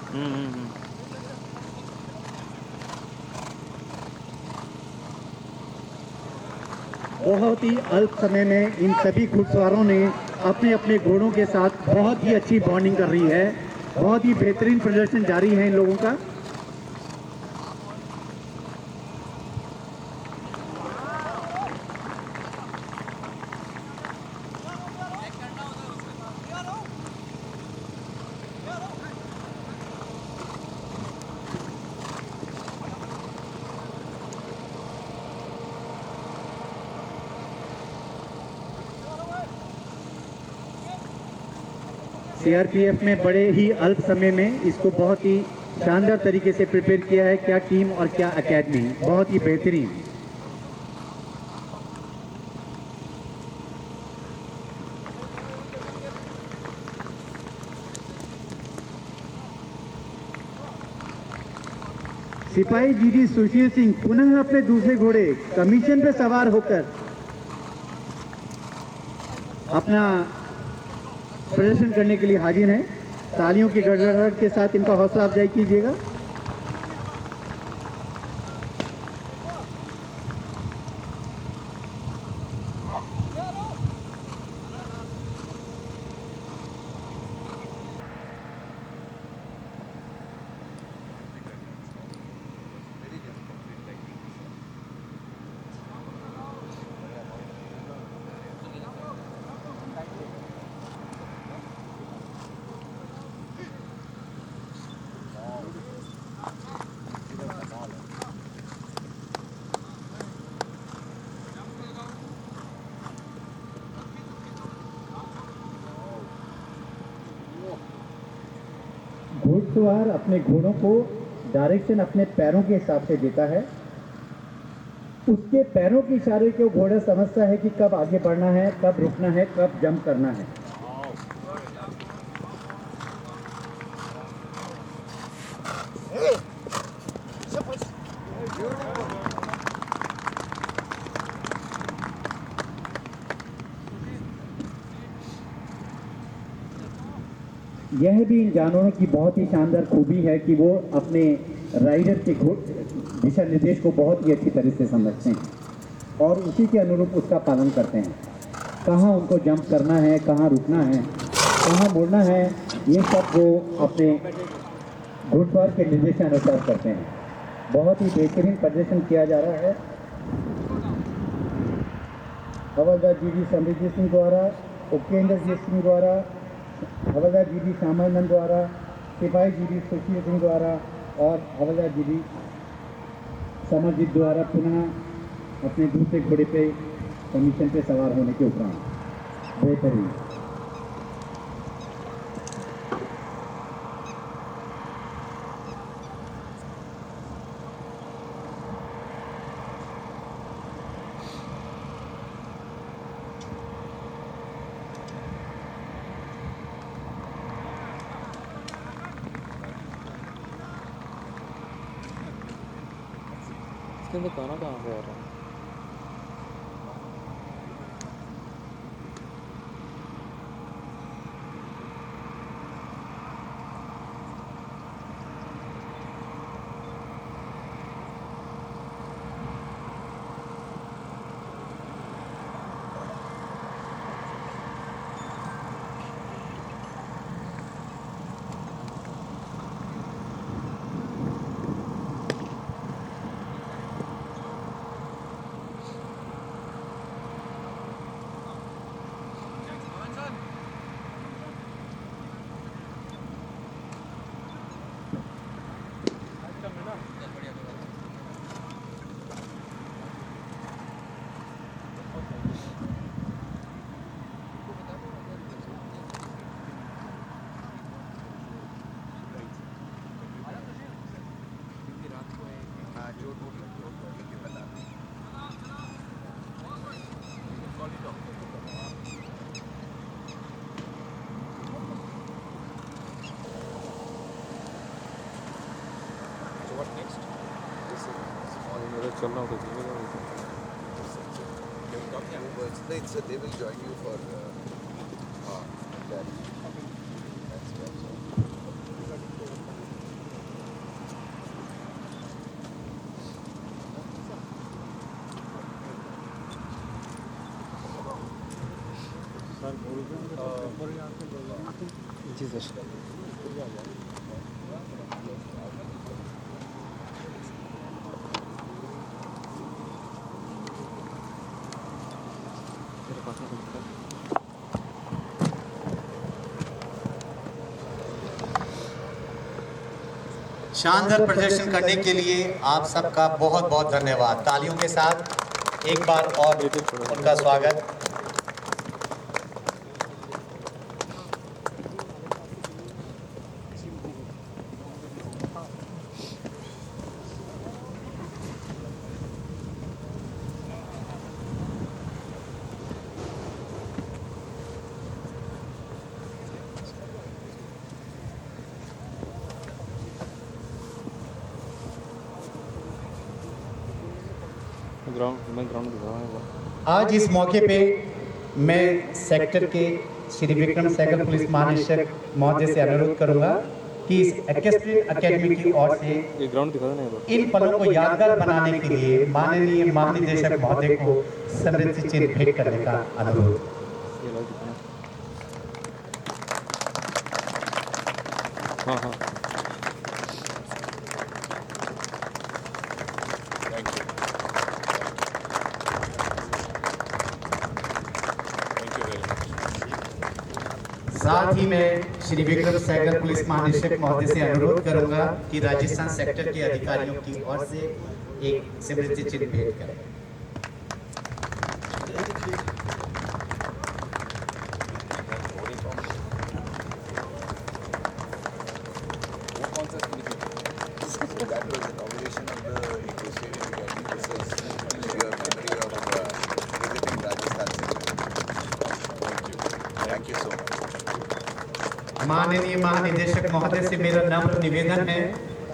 हम्म। बहुत ही अल्प समय में इन सभी घुड़सवारों ने अपने अपने घोड़ों के साथ बहुत ही अच्छी बॉन्डिंग कर रही है। बहुत ही बेहतरीन प्रदर्शन जारी है इन लोगों का। सीआरपीएफ में बड़े ही अल्प समय में इसको बहुत ही शानदार तरीके से प्रिपेयर किया है। क्या टीम और क्या एकेडमी, बहुत ही बेहतरीन। सिपाही जीडी सुशील सिंह पुनः अपने दूसरे घोड़े कमीशन पे सवार होकर अपना प्रदर्शन करने के लिए हाजिर हैं। तालियों की गड़गड़ाहट के साथ इनका हौसला अफजाई कीजिएगा। घुड़सवार अपने घोड़ों को डायरेक्शन अपने पैरों के हिसाब से देता है। उसके पैरों के इशारे को घोड़ा समझता है कि कब आगे बढ़ना है, कब रुकना है, कब जंप करना है। यह भी इन जानवरों की बहुत ही शानदार खूबी है कि वो अपने राइडर के दिशा निर्देश को बहुत ही अच्छी तरह से समझते हैं और उसी के अनुरूप उसका पालन करते हैं। कहाँ उनको जंप करना है, कहाँ रुकना है, कहाँ मुड़ना है, ये सब वो अपने घुड़सवार के निर्देशानुसार करते हैं। बहुत ही बेहतरीन प्रदर्शन किया जा रहा है। हवलदार जी समृद्धि सिंह द्वारा, उपेंद्र जी सिंह द्वारा, हवलदार जी श्यामानंद द्वारा, सिपाही जी सुशील सिंह द्वारा और हवलदार जी समरजीत द्वारा पुनः अपने दूसरे घोड़े पे कमीशन पे सवार होने के उपरांत बेहतरीन। इसके अंदर खाना कहाँ से आ रहा है? चलना होगा So they will join you for that. जी सर। शानदार प्रदर्शन करने के लिए आप सबका बहुत बहुत धन्यवाद। तालियों के साथ एक बार और उनका स्वागत। ग्राउंड आज इस मौके पे मैं सेक्टर के श्री विक्रम सहगल पुलिस महानिरीक्षक महोदय से अनुरोध करूंगा कि इस एक्वेस्ट्रियन अकेडमी की ओर से ये ग्राउंड दिखा देना इन पलों को यादगार बनाने के लिए माननीय महानिदेशक महोदय को स्मृति चिन्ह भेंट करने का अनुरोध। ये लाइव दिखाना। हाँ हाँ साथ ही मैं श्री विक्रम सहगल पुलिस महानिरीक्षक महोदय से अनुरोध करूंगा कि राजस्थान सेक्टर के अधिकारियों की ओर से एक स्मृति चिन्ह भेंट करें। माननीय महानिदेशक महोदय से मेरा नम्र निवेदन है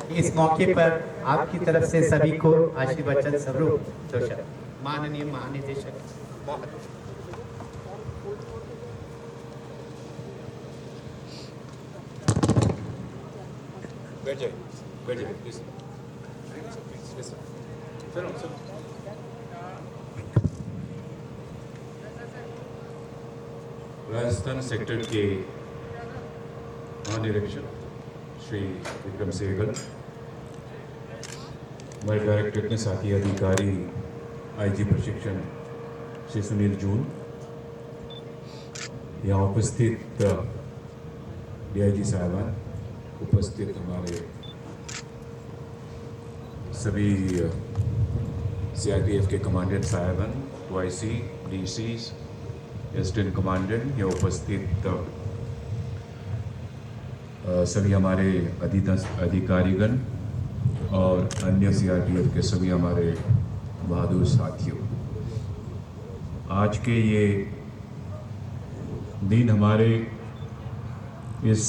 कि इस मौके पर आपकी तरफ से सभी को आशीर्वचन स्वरूप तोषक। माननीय महानिदेशक महोदय। बैठ जाइए प्लीज। राजस्थान सेक्टर के महानिरीक्षक श्री विक्रम सहगल, हमारे डायरेक्टरेट के साथी अधिकारी आईजी प्रशिक्षण श्री सुनील जून, यहाँ उपस्थित डीआईजी साहबान, उपस्थित हमारे सभी सीआरपीएफ के कमांडेंट साहबान, OIC, DCs, असिस्टेंट कमांडेंट, यहाँ उपस्थित सभी हमारे अधिकारीगण और अन्य सीआरपीएफ के सभी हमारे बहादुर साथियों, आज के ये दिन हमारे इस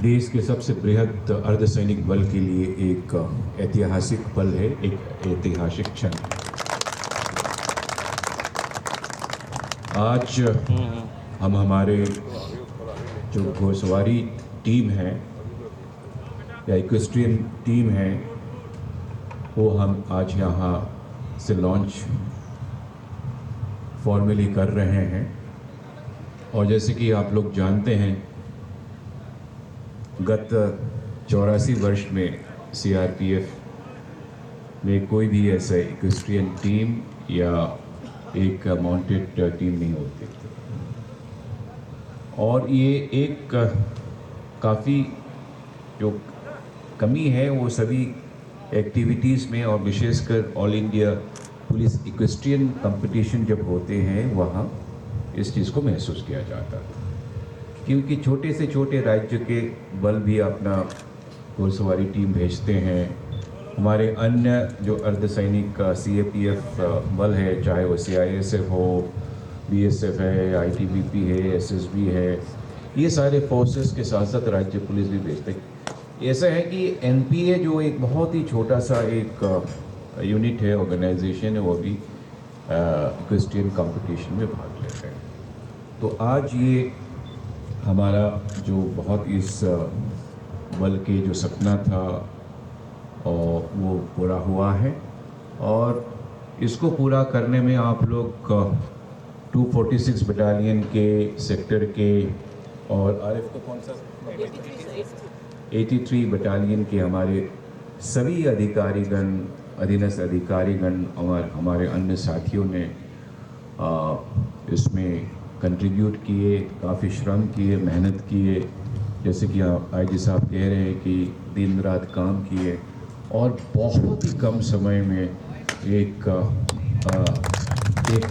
देश के सबसे बृहद अर्धसैनिक बल के लिए एक ऐतिहासिक पल है, एक ऐतिहासिक क्षण। आज हम हमारे जो घोड़सवारी टीम है या इक्वेस्ट्रियन टीम है, वो हम आज यहाँ से लॉन्च फॉर्मली कर रहे हैं। और जैसे कि आप लोग जानते हैं, गत 84 वर्ष में सीआरपीएफ में कोई भी ऐसा इक्वेस्ट्रियन टीम या एक माउंटेड टीम नहीं होती थी। और ये एक काफ़ी जो कमी है वो सभी एक्टिविटीज़ में, और विशेषकर all India police equestrian competition जब होते हैं वहाँ इस चीज़ को महसूस किया जाता था, क्योंकि छोटे से छोटे राज्य के बल भी अपना घोड़सवारी टीम भेजते हैं। हमारे अन्य जो अर्धसैनिक CAPF बल है, चाहे वो CISF हो, BSF है, ITBP है, SSB है, ये सारे फोर्सेस के साथ साथ राज्य पुलिस भी भेजते हैं। ऐसा है कि NPA जो एक बहुत ही छोटा सा एक यूनिट है, ऑर्गेनाइजेशन है, वो भी इक्वेस्ट्रियन कंपटीशन में भाग लेते हैं। तो आज ये हमारा जो बहुत इस बल के जो सपना था और वो पूरा हुआ है, और इसको पूरा करने में आप लोग 246 बटालियन के सेक्टर के और RF को कौन सा 83 बटालियन के हमारे सभी अधिकारीगण, अधीनस्थ अधिकारीगण और हमारे अन्य साथियों ने इसमें कंट्रीब्यूट किए, काफ़ी श्रम किए, मेहनत किए। जैसे कि आईजी साहब कह रहे हैं कि दिन रात काम किए और बहुत ही कम समय में एक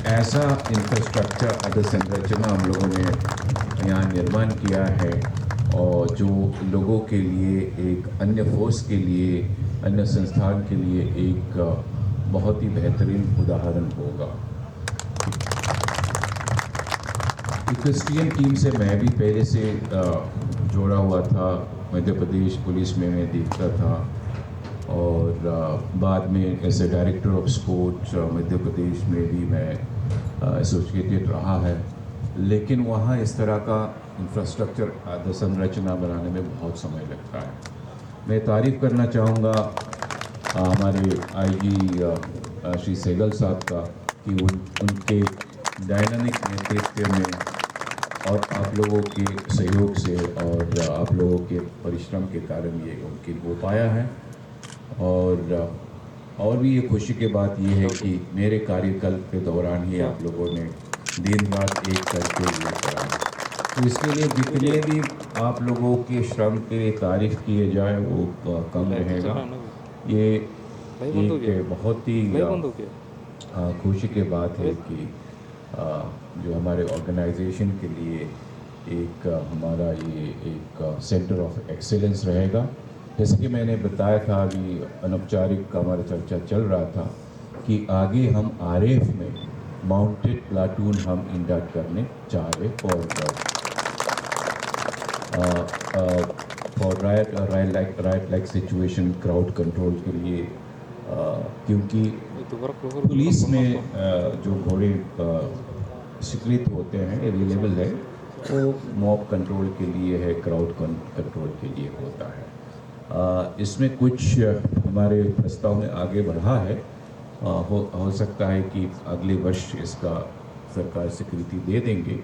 ऐसा इंफ्रास्ट्रक्चर, अधोसंरचना हम लोगों ने यहाँ निर्माण किया है, और जो लोगों के लिए, एक अन्य फोर्स के लिए, अन्य संस्थान के लिए एक बहुत ही बेहतरीन उदाहरण होगा। इक्वेस्ट्रियन टीम से मैं भी पहले से जोड़ा हुआ था, मध्य प्रदेश पुलिस में मैं देखता था, और बाद में as a director of sports Madhya Pradesh में भी मैं एसोसिएटेड रहा है। लेकिन वहाँ इस तरह का इंफ्रास्ट्रक्चर, संरचना बनाने में बहुत समय लगता है। मैं तारीफ़ करना चाहूँगा हमारे आईजी श्री सहगल साहब का कि उनके डायनामिक नेतृत्व में और आप लोगों के सहयोग से और आप लोगों के परिश्रम के कारण ये मुमकिन हो पाया है। और भी ये खुशी की बात ये है कि मेरे कार्यकाल के दौरान ही आप लोगों ने दिन रात एक करके ये करा। तो इसके लिए जितने भी आप लोगों के श्रम के तारीफ किए जाए वो कम रहेगा। ये एक बहुत ही खुशी की बात है कि जो हमारे ऑर्गेनाइजेशन के लिए एक हमारा ये एक सेंटर ऑफ एक्सीलेंस रहेगा। जैसे कि मैंने बताया था, अभी अनौपचारिक हमारा चर्चा चल रहा था कि आगे हम RF में माउंटेड प्लाटून हम इंडक्ट करने चाह रहे for right like situation, crowd control के लिए, क्योंकि पुलिस में जो घोड़े स्वीकृत होते हैं, अवेलेबल है, वो मॉब कंट्रोल के लिए है, क्राउड कंट्रोल के लिए होता है। इसमें कुछ हमारे प्रस्ताव में आगे बढ़ा है। हो सकता है कि अगले वर्ष इसका सरकार स्वीकृति दे देंगे।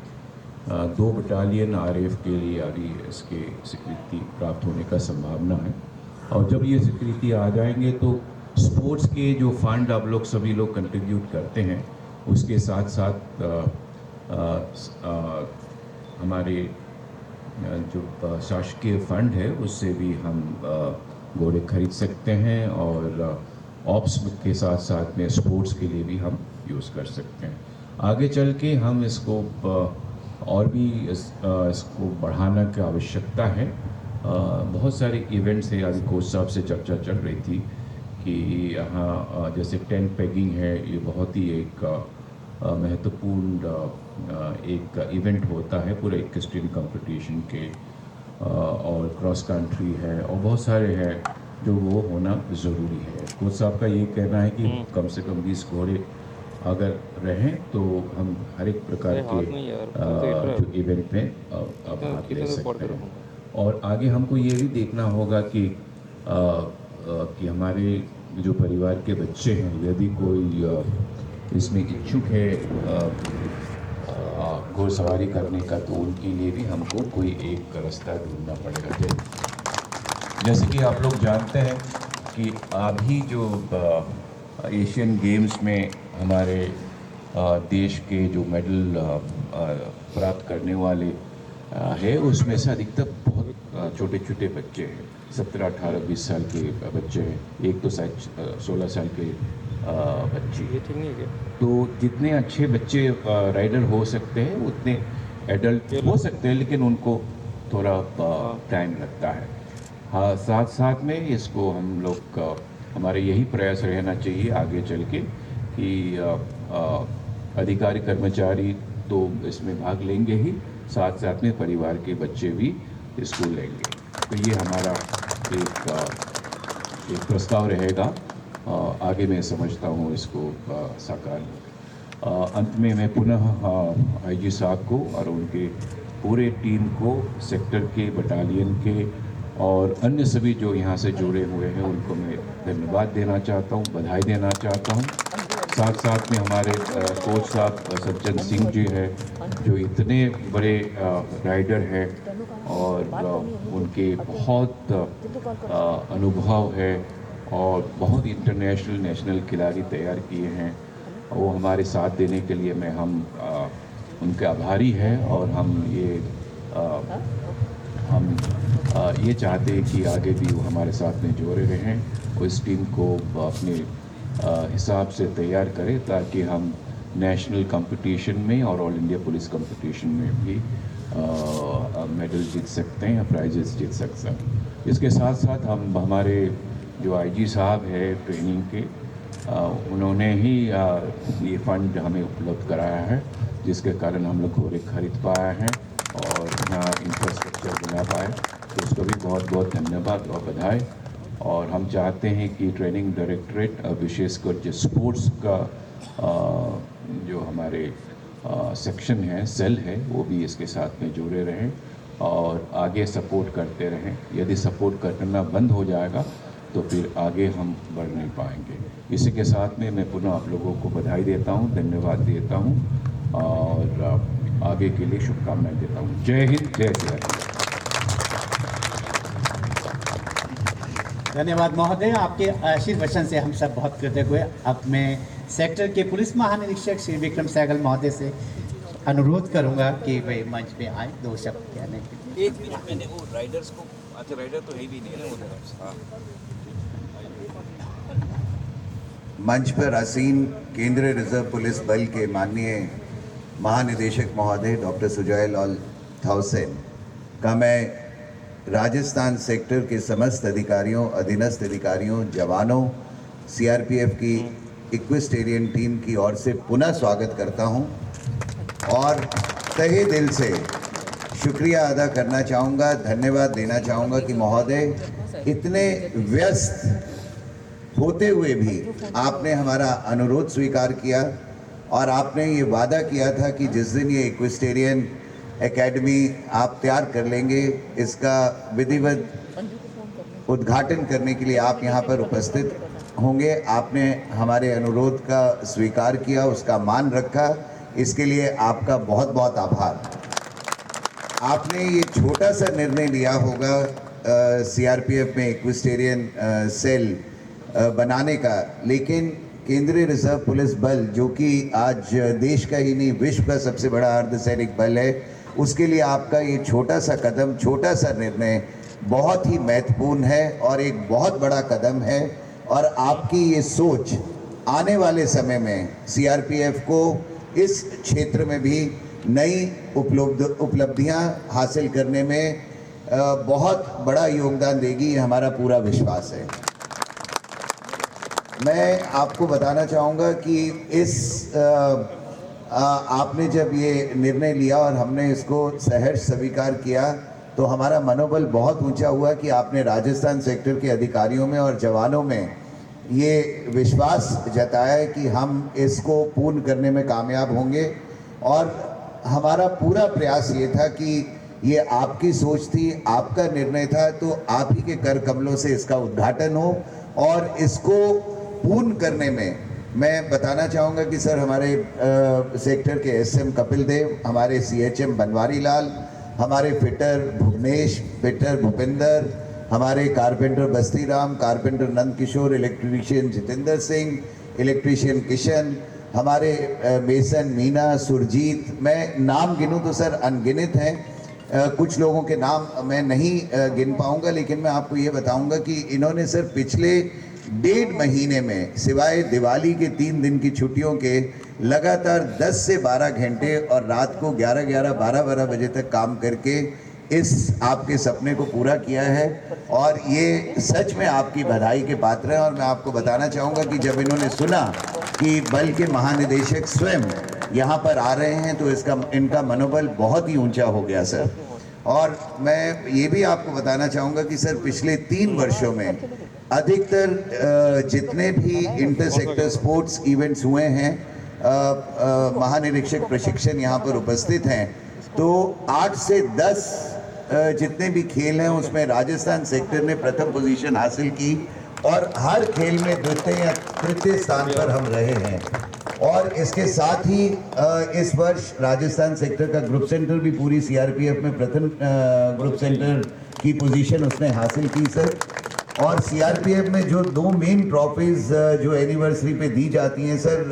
2 बटालियन आरएफ के लिए अभी इसके स्वीकृति प्राप्त होने का संभावना है, और जब ये स्वीकृति आ जाएंगे तो स्पोर्ट्स के जो फंड आप लोग सभी लोग कंट्रीब्यूट करते हैं, उसके साथ साथ हमारे जो शासकीय फंड है उससे भी हम घोड़े खरीद सकते हैं, और ऑप्स के साथ साथ में स्पोर्ट्स के लिए भी हम यूज़ कर सकते हैं। आगे चल के हम इसको और भी इसको बढ़ाने की आवश्यकता है। बहुत सारे इवेंट्स हैं। अभी कोच साहब से चर्चा चल रही थी कि यहाँ जैसे टेंट पेगिंग है, ये बहुत ही एक महत्वपूर्ण एक इवेंट होता है पूरे इक्वेस्ट्रियन कंपटीशन के, और क्रॉस कंट्री है और बहुत सारे हैं जो वो होना ज़रूरी है। कोच साहब का ये कहना है कि कम से कम 20 घोड़े अगर रहें तो हम हर एक प्रकार के जो इवेंट में भाग ले सकते हैं। और आगे हमको ये भी देखना होगा कि हमारे जो परिवार के बच्चे हैं, यदि कोई इसमें इच्छुक है घुड़सवारी करने का, तो उनके लिए भी हमको कोई एक रास्ता ढूंढना पड़ेगा। जैसे कि आप लोग जानते हैं कि अभी जो एशियन गेम्स में हमारे देश के जो मेडल प्राप्त करने वाले हैं, उसमें से अधिकतर बहुत छोटे छोटे बच्चे हैं। 17, 18, 20 साल के बच्चे हैं। एक तो शायद 16 साल के बच्चे। ये ठीक नहीं है क्या? तो जितने अच्छे बच्चे राइडर हो सकते हैं उतने एडल्ट हो सकते हैं, लेकिन उनको थोड़ा टाइम लगता है। हाँ, साथ साथ में इसको हम लोग हमारे यही प्रयास रहना चाहिए आगे चल के कि अधिकारी कर्मचारी तो इसमें भाग लेंगे ही, साथ साथ में परिवार के बच्चे भी इसको लेंगे। तो ये हमारा एक प्रस्ताव रहेगा। आगे मैं समझता हूँ इसको साकार। अंत में मैं पुनः आईजी साहब को और उनके पूरे टीम को, सेक्टर के, बटालियन के और अन्य सभी जो यहाँ से जुड़े हुए हैं, उनको मैं धन्यवाद देना चाहता हूँ, बधाई देना चाहता हूँ। साथ साथ में हमारे कोच साहब सज्जन सिंह जी हैं, जो इतने बड़े राइडर हैं और उनके बहुत अनुभव है और बहुत इंटरनेशनल, नेशनल खिलाड़ी तैयार किए हैं। वो हमारे साथ देने के लिए हम उनके आभारी हैं, और हम ये चाहते हैं कि आगे भी वो हमारे साथ में जुड़े रहें, वो इस टीम को अपने हिसाब से तैयार करें, ताकि हम नेशनल कंपटीशन में और ऑल इंडिया पुलिस कंपटीशन में भी मेडल जीत सकते हैं या प्राइजेस जीत सकते हैं। इसके साथ साथ हम हमारे जो आईजी साहब है ट्रेनिंग के, उन्होंने ही ये फंड हमें उपलब्ध कराया है, जिसके कारण हम लोग घोड़े खरीद पाए हैं और यहाँ इंफ्रास्ट्रक्चर बना पाए। तो उसको भी बहुत बहुत धन्यवाद और बधाई। और हम चाहते हैं कि ट्रेनिंग डायरेक्टरेट, विशेषकर जो स्पोर्ट्स का जो हमारे सेक्शन है, सेल है, वो भी इसके साथ में जुड़े रहें और आगे सपोर्ट करते रहें। यदि सपोर्ट करना बंद हो जाएगा तो फिर आगे हम बढ़ नहीं पाएंगे। इसी के साथ में मैं पुनः आप लोगों को बधाई देता हूँ, धन्यवाद देता हूँ और आगे के लिए शुभकामनाएं देता हूँ। जय हिंद, जय श्री। धन्यवाद महोदय, आपके आशीर्वचन से हम सब बहुत कृतज्ञ हुए। अब मैं सेक्टर के पुलिस महानिरीक्षक श्री विक्रम सहगल महोदय से अनुरोध करूंगा कि वे मंच पे आए 2 शब्द कहने के लिए। एक मिनट, मैंने वो राइडर्स को, अच्छा राइडर तो है भी नहीं है उधर। हाँ, मंच पर आसीन केंद्रीय रिजर्व पुलिस बल के माननीय महानिदेशक महोदय डॉक्टर सुजय लाल थाउसेन का मैं राजस्थान सेक्टर के समस्त अधिकारियों, अधीनस्थ अधिकारियों, जवानों, सीआरपीएफ की इक्विस्टेरियन टीम की ओर से पुनः स्वागत करता हूं और तहे दिल से शुक्रिया अदा करना चाहूँगा, धन्यवाद देना चाहूँगा कि महोदय इतने व्यस्त होते हुए भी आपने हमारा अनुरोध स्वीकार किया और आपने ये वादा किया था कि जिस दिन ये इक्विस्टेरियन एकेडमी आप तैयार कर लेंगे, इसका विधिवत उद्घाटन करने के लिए आप यहाँ पर उपस्थित होंगे। आपने हमारे अनुरोध का स्वीकार किया, उसका मान रखा, इसके लिए आपका बहुत बहुत आभार। आपने ये छोटा सा निर्णय लिया होगा सीआरपीएफ में इक्विस्टेरियन सेल बनाने का, लेकिन केंद्रीय रिजर्व पुलिस बल जो कि आज देश का ही नहीं विश्व का सबसे बड़ा अर्धसैनिक बल है, उसके लिए आपका ये छोटा सा कदम, छोटा सा निर्णय बहुत ही महत्वपूर्ण है और एक बहुत बड़ा कदम है। और आपकी ये सोच आने वाले समय में सीआरपीएफ को इस क्षेत्र में भी नई उपलब्धियां हासिल करने में बहुत बड़ा योगदान देगी, ये हमारा पूरा विश्वास है। मैं आपको बताना चाहूँगा कि आपने जब ये निर्णय लिया और हमने इसको सहर्ष स्वीकार किया तो हमारा मनोबल बहुत ऊंचा हुआ कि आपने राजस्थान सेक्टर के अधिकारियों में और जवानों में ये विश्वास जताया है कि हम इसको पूर्ण करने में कामयाब होंगे। और हमारा पूरा प्रयास ये था कि ये आपकी सोच थी, आपका निर्णय था, तो आप ही के कर कमलों से इसका उद्घाटन हो। और इसको पूर्ण करने में मैं बताना चाहूँगा कि सर हमारे सेक्टर के एसएम कपिल देव, हमारे सीएचएम बनवारी लाल, हमारे फिटर भुवनेश, फिटर भूपिंदर, हमारे कारपेंटर बस्ती Ram, carpenter Nand Kishore, electrician Jitendra Singh, electrician Kishan, हमारे मेसन मीना, सुरजीत, मैं नाम गिनूं तो सर अनगिनत हैं। कुछ लोगों के नाम मैं नहीं गिन पाऊंगा, लेकिन मैं आपको ये बताऊंगा कि इन्होंने सर पिछले 1.5 महीने में सिवाय दिवाली के 3 दिन की छुट्टियों के लगातार 10 से 12 घंटे और रात को 11-11, 12-12 बजे तक काम करके इस आपके सपने को पूरा किया है। और ये सच में आपकी बधाई के पात्र हैं। और मैं आपको बताना चाहूँगा कि जब इन्होंने सुना कि बल के महानिदेशक स्वयं यहाँ पर आ रहे हैं तो इनका मनोबल बहुत ही ऊंचा हो गया सर। और मैं ये भी आपको बताना चाहूँगा कि सर पिछले 3 वर्षों में अधिकतर जितने भी इंटर सेक्टर स्पोर्ट्स इवेंट्स हुए हैं, महानिरीक्षक प्रशिक्षण यहाँ पर उपस्थित हैं, तो 8 से 10 जितने भी खेल हैं उसमें राजस्थान सेक्टर ने प्रथम पोजीशन हासिल की और हर खेल में द्वितीय या तृतीय स्थान पर हम रहे हैं। और इसके साथ ही इस वर्ष राजस्थान सेक्टर का ग्रुप सेंटर भी पूरी सीआरपीएफ में प्रथम ग्रुप सेंटर की पोजीशन उसने हासिल की सर। और सीआरपीएफ में जो 2 मेन ट्रॉफीज जो एनिवर्सरी पे दी जाती हैं सर,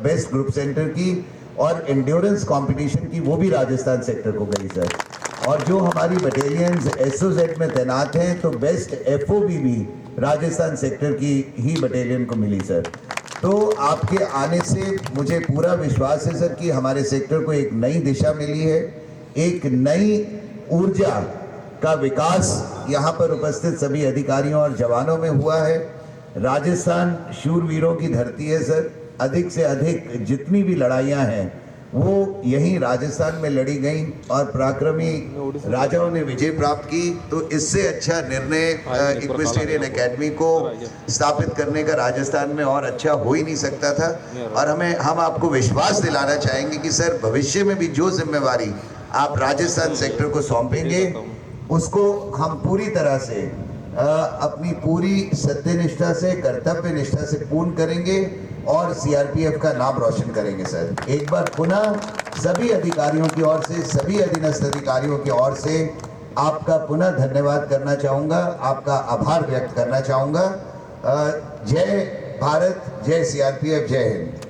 बेस्ट ग्रुप सेंटर की और एंड्योरेंस कंपटीशन की, वो भी राजस्थान सेक्टर को गई सर। और जो हमारी बटालियंस एसओजेड में तैनात हैं तो बेस्ट एफओबी भी राजस्थान सेक्टर की ही बटालियन को मिली सर। तो आपके आने से मुझे पूरा विश्वास है सर कि हमारे सेक्टर को एक नई दिशा मिली है, एक नई ऊर्जा का विकास यहाँ पर उपस्थित सभी अधिकारियों और जवानों में हुआ है। राजस्थान शूरवीरों की धरती है सर। अधिक से अधिक जितनी भी लड़ाइयाँ हैं वो यहीं राजस्थान में लड़ी गई और पराक्रमी राजाओं ने विजय प्राप्त की। तो इससे अच्छा निर्णय इक्विस्टेरियन एकेडमी को स्थापित करने का राजस्थान में और अच्छा हो ही नहीं सकता था। और हम आपको विश्वास दिलाना चाहेंगे कि सर भविष्य में भी जो जिम्मेवारी आप राजस्थान सेक्टर को सौंपेंगे उसको हम पूरी तरह से अपनी पूरी सत्यनिष्ठा से, कर्तव्य निष्ठा से पूर्ण करेंगे और सीआरपीएफ का नाम रोशन करेंगे सर। एक बार पुनः सभी अधिकारियों की ओर से, सभी अधीनस्थ अधिकारियों की ओर से आपका पुनः धन्यवाद करना चाहूँगा, आपका आभार व्यक्त करना चाहूँगा। जय भारत, जय सीआरपीएफ, जय हिंद।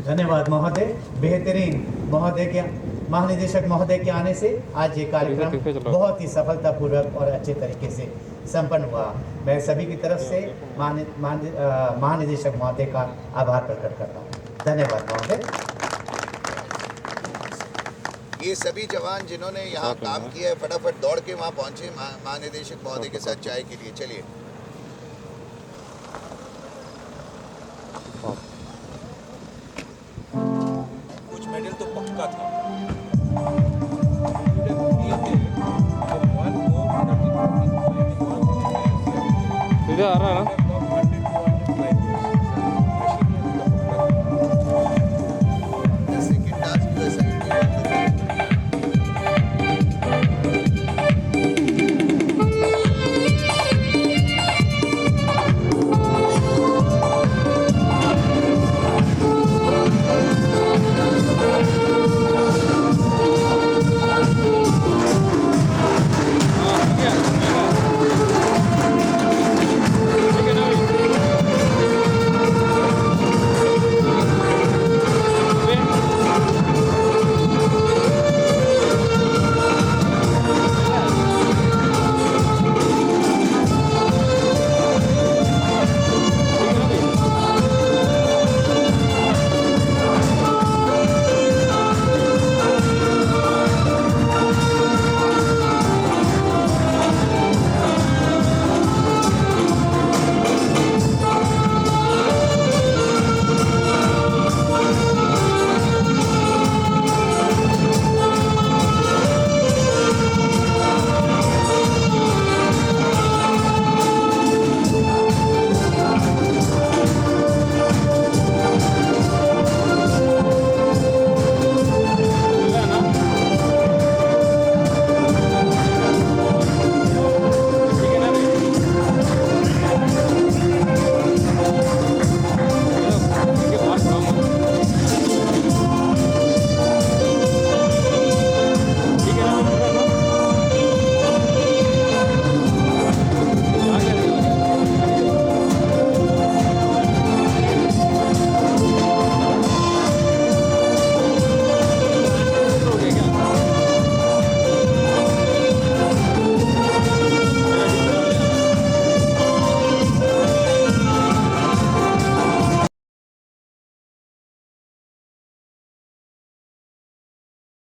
धन्यवाद महोदय। बेहतरीन महोदय के महानिदेशक महोदय के आने से आज ये कार्यक्रम बहुत ही सफलतापूर्वक और अच्छे तरीके से संपन्न हुआ। मैं सभी की तरफ से महानिदेशक महोदय का आभार प्रकट करता हूँ। धन्यवाद महोदय। ये सभी जवान जिन्होंने यहाँ काम किया है फटाफट दौड़ के वहाँ पहुँचे महानिदेशक महोदय के साथ चाय के लिए। चलिए।